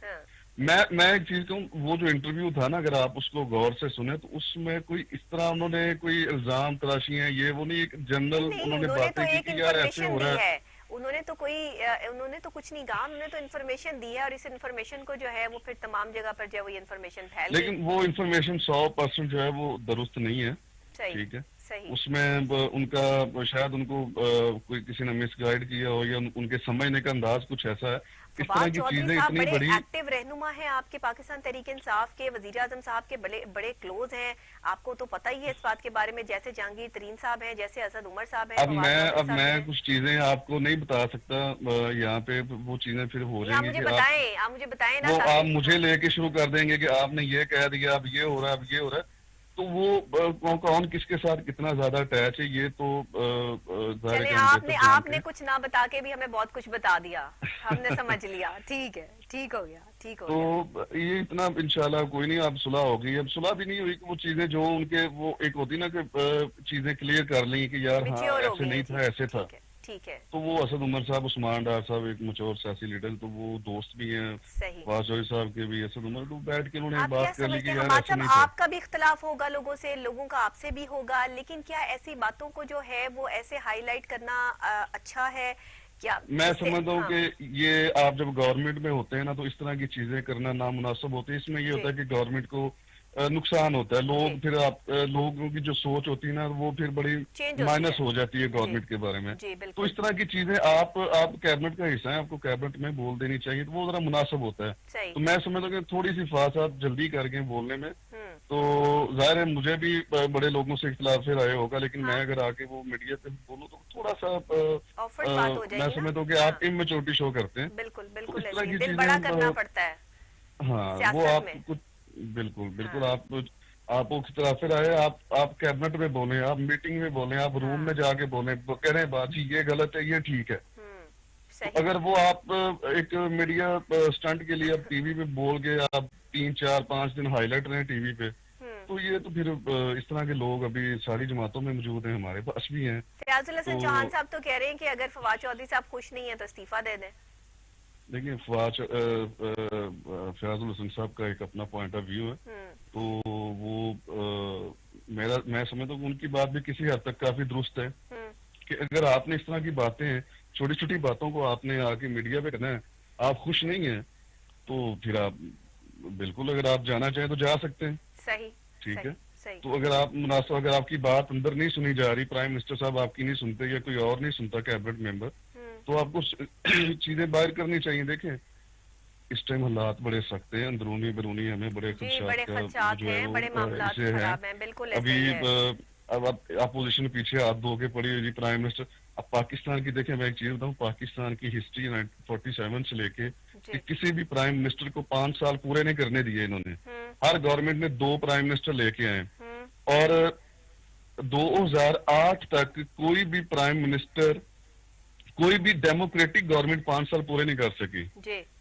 हाँ। मैं एक चीज कहूँ, वो जो इंटरव्यू था ना, अगर आप उसको गौर से सुने तो उसमें कोई इस तरह उन्होंने कोई इल्जाम तराशी है ये वो नहीं, एक जनरल उन्होंने बातें तो की एक कि यार ऐसे हो रहा है। उन्होंने तो कुछ नहीं कहा, उन्होंने तो इन्फॉर्मेशन दी है और इस इन्फॉर्मेशन को जो है वो फिर तमाम जगह पर जो है वो इन्फॉर्मेशन फैल गई। लेकिन वो इन्फॉर्मेशन 100% जो है वो दुरुस्त नहीं है, ठीक है। उसमें उनका शायद उनको कोई किसी ने मिसगाइड किया हो या उनके समझने का अंदाज कुछ ऐसा है। इस तरह की चीजें इतनी बड़ी एक्टिव रहनुमा है आपके पाकिस्तान तहरीक इंसाफ के, वजीर आजम साहब के बड़े बड़े क्लोज हैं, आपको तो पता ही है इस बात के बारे में, जैसे जहांगीर तरीन साहब हैं, जैसे असद उमर साहब हैं। अब मैं कुछ चीजें आपको नहीं बता सकता यहाँ पे, वो चीजें फिर हो जाएंगी। आप मुझे बताएं ना, वो आप मुझे लेके शुरू कर देंगे कि आपने ये कह दिया, अब ये हो रहा है, अब ये हो रहा है, तो वो कौन किसके साथ कितना ज्यादा अटैच है ये तो आपने कुछ ना बता के भी हमें बहुत कुछ बता दिया, हमने समझ लिया, ठीक है, ठीक हो गया, ठीक हो गया। तो ये इतना इंशाल्लाह कोई नहीं, अब सुलह होगी, अब सुलह भी नहीं हुई कि वो चीजें जो उनके वो एक होती ना कि चीजें क्लियर कर ली कि यार हाँ ऐसे नहीं था, ऐसे था, ठीक है। तो वो असद उमर साहब, उस्मान डार साहब एक मचोर सियासी लीडर, तो वो दोस्त भी हैं, फवाद चौधरी साहब के भी, असद उमर, तो बैठ के उन्होंने बात कर ली कि यार ऐसे नहीं था। आपका भी इख्तलाफ होगा लोगों से, लोगों का आपसे भी होगा, लेकिन क्या ऐसी बातों को जो है वो ऐसे हाईलाइट करना अच्छा है क्या? मैं समझता हूँ कि ये आप जब गवर्नमेंट में होते हैं ना तो इस तरह की चीजें करना नामुनासिब होती है। इसमें ये होता है कि गवर्नमेंट को नुकसान होता है, लोग फिर लोगों की जो सोच होती है ना वो फिर बड़ी माइनस हो जाती है गवर्नमेंट के बारे में। तो इस तरह की चीजें आप कैबिनेट का हिस्सा है, आपको कैबिनेट में बोल देनी चाहिए, तो वो जरा मुनासिब होता है। तो मैं समझता हूँ कि थोड़ी सी फासात जल्दी कर गए बोलने में, तो जाहिर है मुझे भी बड़े लोगों से इख्तिलाफ से राय होगा, लेकिन मैं अगर आके वो मीडिया पे बोलूँ तो थोड़ा सा मैं समझता हूँ कि आप इमेच्योरिटी शो करते हैं। बिल्कुल इस तरह की चीजें बड़ा करना पड़ता है। हाँ, वो आप कुछ बिल्कुल आप इख्तिलाफ आए, आप कैबिनेट में बोले, आप मीटिंग में बोले, आप रूम में जाके बोले, कह रहे हैं बाजी ये गलत है, ये ठीक है। तो अगर वो आप एक मीडिया स्टंट के लिए आप टीवी पे बोल के आप 3, 4, 5 दिन हाईलाइट रहे टीवी पे, तो ये तो फिर इस तरह के लोग अभी सारी जमातों में मौजूद हैं, हमारे पास भी हैं। फयाजुल हसन चौहान साहब तो कह रहे हैं कि अगर फवाद चौधरी साहब खुश नहीं है तो इस्तीफा दे दें। देखिए फयाजुल हसन साहब का एक अपना पॉइंट ऑफ व्यू है, तो वो मैं समझता हूँ उनकी बात भी किसी हद तक काफी दुरुस्त है कि अगर आपने इस तरह की बातें, छोटी छोटी बातों को आपने आके मीडिया पे करना है, आप खुश नहीं है तो फिर आप बिल्कुल अगर आप जाना चाहें तो जा सकते हैं, सही, ठीक है। तो अगर आप मुनासिब, अगर आपकी बात अंदर नहीं सुनी जा रही, प्राइम मिनिस्टर साहब आपकी नहीं सुनते या कोई और नहीं सुनता कैबिनेट मेंबर, तो आपको चीजें बाहर करनी चाहिए। देखें इस टाइम हालात बड़े सख्त हैं, अंदरूनी बैरूनी हमें बड़े खदशात जो है वो अभी अब अपोजिशन पीछे हाथ धो के पड़ी हुई जी प्राइम मिनिस्टर। अब पाकिस्तान की देखें, मैं एक चीज बताऊं, पाकिस्तान की हिस्ट्री 1947 से लेके कि किसी भी प्राइम मिनिस्टर को 5 साल पूरे नहीं करने दिए इन्होंने। हर गवर्नमेंट ने 2 प्राइम मिनिस्टर लेके आए और 2008 तक कोई भी प्राइम मिनिस्टर, कोई भी डेमोक्रेटिक गवर्नमेंट 5 साल पूरे नहीं कर सकी,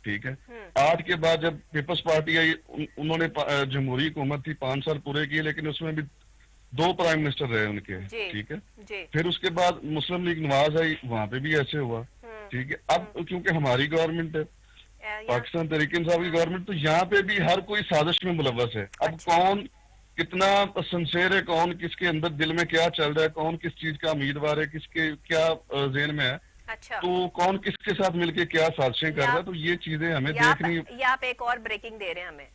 ठीक है। 8 के बाद जब पीपल्स पार्टी आई, उन्होंने जमहूरी हुकूमत थी, 5 साल पूरे किए, लेकिन उसमें भी 2 प्राइम मिनिस्टर रहे उनके, ठीक है। फिर उसके बाद मुस्लिम लीग नवाज आई, वहां पे भी ऐसे हुआ, ठीक है। अब क्योंकि हमारी गवर्नमेंट है, पाकिस्तान तहरीक इंसाफ की गवर्नमेंट, तो यहाँ पे भी हर कोई साजिश में मुलव्वस है। अब कौन कितना सिंसेर है, कौन किसके अंदर दिल में क्या चल रहा है, कौन किस चीज का उम्मीदवार है, किसके क्या ज़हन में है, तो कौन किसके साथ मिलके क्या साजिशें कर रहा है, तो ये चीजें हमें देखनी। ये आप एक और ब्रेकिंग दे रहे हैं हमें?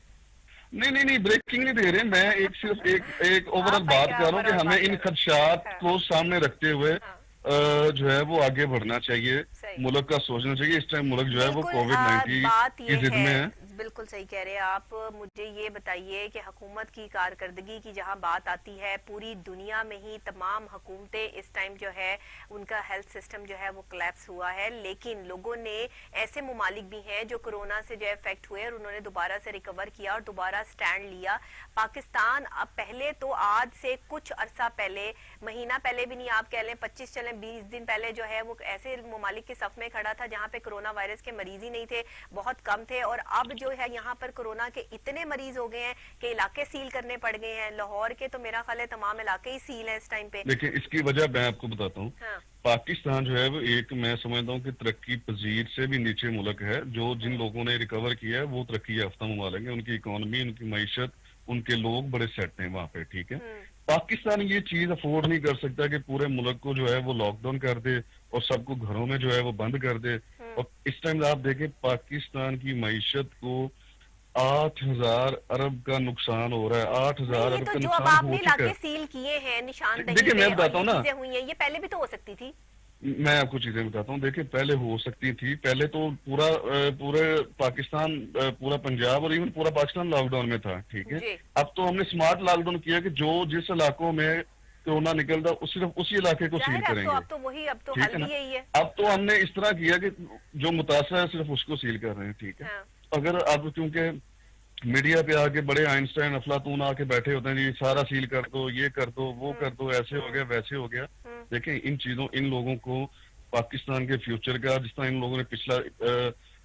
नहीं ब्रेकिंग नहीं दे रहे, मैं सिर्फ एक ओवरऑल बात कर रहा हूँ कि हमें इन खदशात को सामने रखते हुए जो है वो आगे बढ़ना चाहिए, मुल्क का सोचना चाहिए। इस टाइम मुल्क जो है वो कोविड-19 की जिद में है। बिल्कुल सही कह रहे हैं आप। मुझे ये बताइए कि हुकूमत की कारकर्दगी की जहां बात आती है, पूरी दुनिया में ही तमाम हुकूमतें इस टाइम जो है उनका हेल्थ सिस्टम जो है वो कोलैप्स हुआ है, लेकिन लोगों ने ऐसे ममालिक भी हैं जो कोरोना से जो इफेक्ट हुए और उन्होंने दोबारा से रिकवर किया और दोबारा स्टैंड लिया। पाकिस्तान अब पहले तो आज से कुछ अरसा पहले, महीना पहले भी नहीं आप कह लें, 25 चलें 20 दिन पहले जो है वो ऐसे ममालिक के सफ में खड़ा था जहाँ पे कोरोना वायरस के मरीज ही नहीं थे, बहुत कम थे। और अब जो है यहाँ पर कोरोना के इतने मरीज हो गए हैं कि इलाके सील करने पड़ गए हैं। लाहौर के तो मेरा ख्याल है तमाम इलाके ही सील है इस टाइम पे। देखिए इसकी वजह मैं आपको बताता हूँ। हाँ। पाकिस्तान जो है वो एक, मैं समझता हूँ कि तरक्की पजीर से भी नीचे मुल्क है। जो जिन लोगों ने रिकवर किया है वो तरक्की याफ्ता ममालिक है, उनकी इकोनॉमी, उनकी मईशत, उनके लोग बड़े सेट हैं वहाँ पे, ठीक है। पाकिस्तान ये चीज अफोर्ड नहीं कर सकता कि पूरे मुल्क को जो है वो लॉकडाउन कर दे और सबको घरों में जो है वो बंद कर दे। और इस टाइम आप देखें पाकिस्तान की मईशत को 8,000 अरब का नुकसान हो रहा है। 8,000 अरब का जो अब नुकसान हो आपने चुका इलाके है। सील किए हैं, निशानदही देखिए मैं बताता हूँ ना, चीजें हुई हैं, ये पहले भी तो हो सकती थी। मैं आपको चीजें बताता हूँ। देखिए पहले हो सकती थी, पहले तो पूरे पाकिस्तान, पूरा पंजाब और इवन पूरा पाकिस्तान लॉकडाउन में था, ठीक है। अब तो हमने स्मार्ट लॉकडाउन किया कि जो जिस इलाकों में कोरोना निकलता सिर्फ उसी इलाके को सील करेंगे, अब तो ठीक है ना। अब तो हमने इस तरह किया कि जो मुतासर है सिर्फ उसको सील कर रहे हैं, ठीक है। अगर अब क्योंकि मीडिया पे आके बड़े आइंस्टाइन अफलातून आके बैठे होते हैं जी, सारा सील कर दो, ये कर दो, वो कर दो, ऐसे हो गया, वैसे हो गया। देखिए इन चीजों, इन लोगों को पाकिस्तान के फ्यूचर का, जिस तरह इन लोगों ने पिछला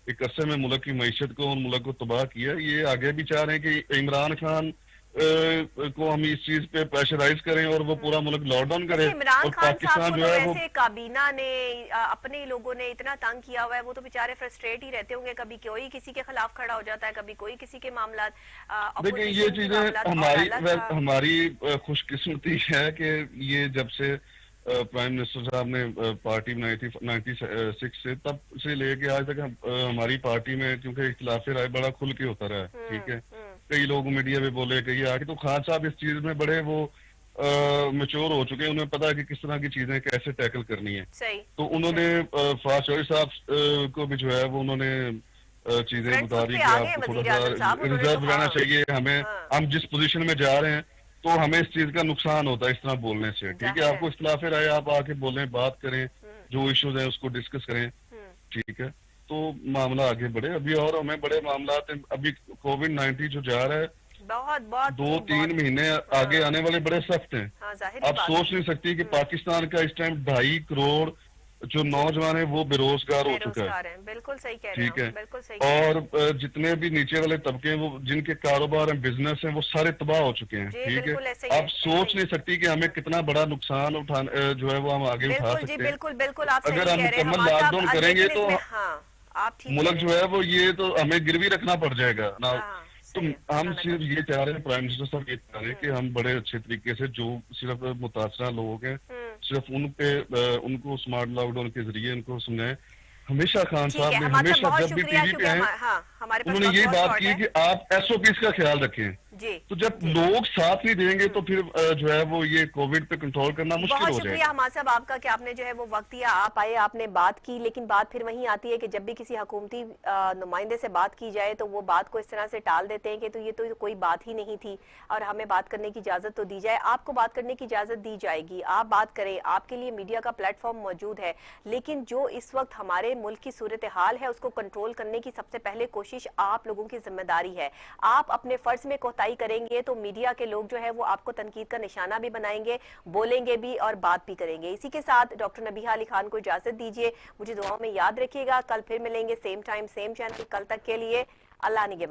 एक अरसे में मुल्क की मईशत को और मुल्क को तबाह किया, ये आगे भी चाह रहे हैं कि इमरान खान को हम इस चीज पे प्रेशराइज करें और वो पूरा मुल्क लॉकडाउन करे। इमरान खान साहब को जो है वो काबीना ने, अपने लोगों ने इतना तंग किया हुआ है, वो तो बेचारे फ्रस्ट्रेट ही रहते होंगे। कभी कोई किसी के खिलाफ खड़ा हो जाता है, कभी कोई किसी के मामला। देखिए ये चीजें हमारी खुशकिस्मती है कि ये जब से प्राइम मिनिस्टर साहब ने पार्टी बनाई थी 96 से, तब से लेके आज तक हमारी पार्टी में, क्योंकि इख्तिलाफ राय बड़ा खुल के होता रहा है, ठीक है। कई लोग मीडिया पे बोले, कई आगे, तो खान साहब इस चीज में बड़े वो मैच्योर हो चुके हैं, उन्हें पता है कि किस तरह की चीजें कैसे टैकल करनी है। तो उन्होंने फवाद चौधरी साहब को भी जो है वो उन्होंने चीजें बता दी कि आपको थोड़ा सा रिजर्व रहना चाहिए, हमें, हम जिस पोजीशन में जा रहे हैं तो हमें इस चीज का नुकसान होता है इस तरह बोलने से, ठीक है। आपको इख्तिलाफ राय, आप आके बोलें, बात करें, जो इश्यूज हैं उसको डिस्कस करें, ठीक है, तो मामला आगे बढ़े। अभी और हमें बड़े मामला, अभी कोविड-19 जो जा रहा है, बहुत 2-3 महीने आगे आने वाले बड़े सख्त हैं। आप सोच नहीं सकती कि पाकिस्तान का इस टाइम 2.5 करोड़ जो नौजवान है वो बेरोजगार हो चुका है। बिल्कुल सही कह रहे हैं, ठीक है। बिल्कुल सही। और जितने भी नीचे वाले तबके हैं, वो जिनके कारोबार हैं, बिजनेस हैं, वो सारे तबाह हो चुके हैं, ठीक है। आप सोच नहीं सकती कि हमें कितना बड़ा नुकसान उठाना जो है वो हम आगे उठा सकते हैं। बिल्कुल बिल्कुल, आप अगर हम मुकम्मल लॉकडाउन करेंगे तो मुल्क जो है वो, ये तो हमें गिरवी रखना पड़ जाएगा ना। तो हम सिर्फ ये चाह रहे हैं, प्राइम मिनिस्टर साहब ये चाह रहे हैं कि हम बड़े अच्छे तरीके से, जो सिर्फ मुतासरा लोग हैं, सिर्फ उन पे उनको स्मार्ट लॉकडाउन के जरिए उनको समझाएं। हमेशा खान साहब ने हमेशा जब भी टीवी पे आए उन्होंने यही बात की कि आप SOPs का ख्याल रखें। तो जब लोग साथ नहीं देंगे तो फिर जो है वो ये कोविड पे कंट्रोल करना मुश्किल हो जाएगा। बहुत शुक्रिया हमारे साहब आपका कि आपने जो है वो वक्त दिया, आप आए, आपने बात की। लेकिन बात फिर वहीं आती है कि जब भी किसी हुकूमती नुमाइंदे से बात की जाए तो वो बात को इस तरह से टाल देते हैं कि तो ये तो कोई बात ही नहीं थी और हमें बात करने की इजाजत तो दी जाए। आपको बात करने की इजाजत दी जाएगी, आप बात करें, आपके लिए मीडिया का प्लेटफॉर्म मौजूद है। लेकिन जो इस वक्त हमारे मुल्क की सूरत हाल है उसको कंट्रोल करने की सबसे पहले कोशिश आप लोगों की जिम्मेदारी है। आप अपने फर्ज में कोताही करेंगे तो मीडिया के लोग जो है वो आपको तनकीद का निशाना भी बनाएंगे, बोलेंगे भी और बात भी करेंगे। इसी के साथ डॉक्टर नबीहा अली खान को इजाजत दीजिए, मुझे दुआओं में याद रखिएगा। कल फिर मिलेंगे, सेम टाइम सेम चैनल। कल तक के लिए अल्लाह निगहबान।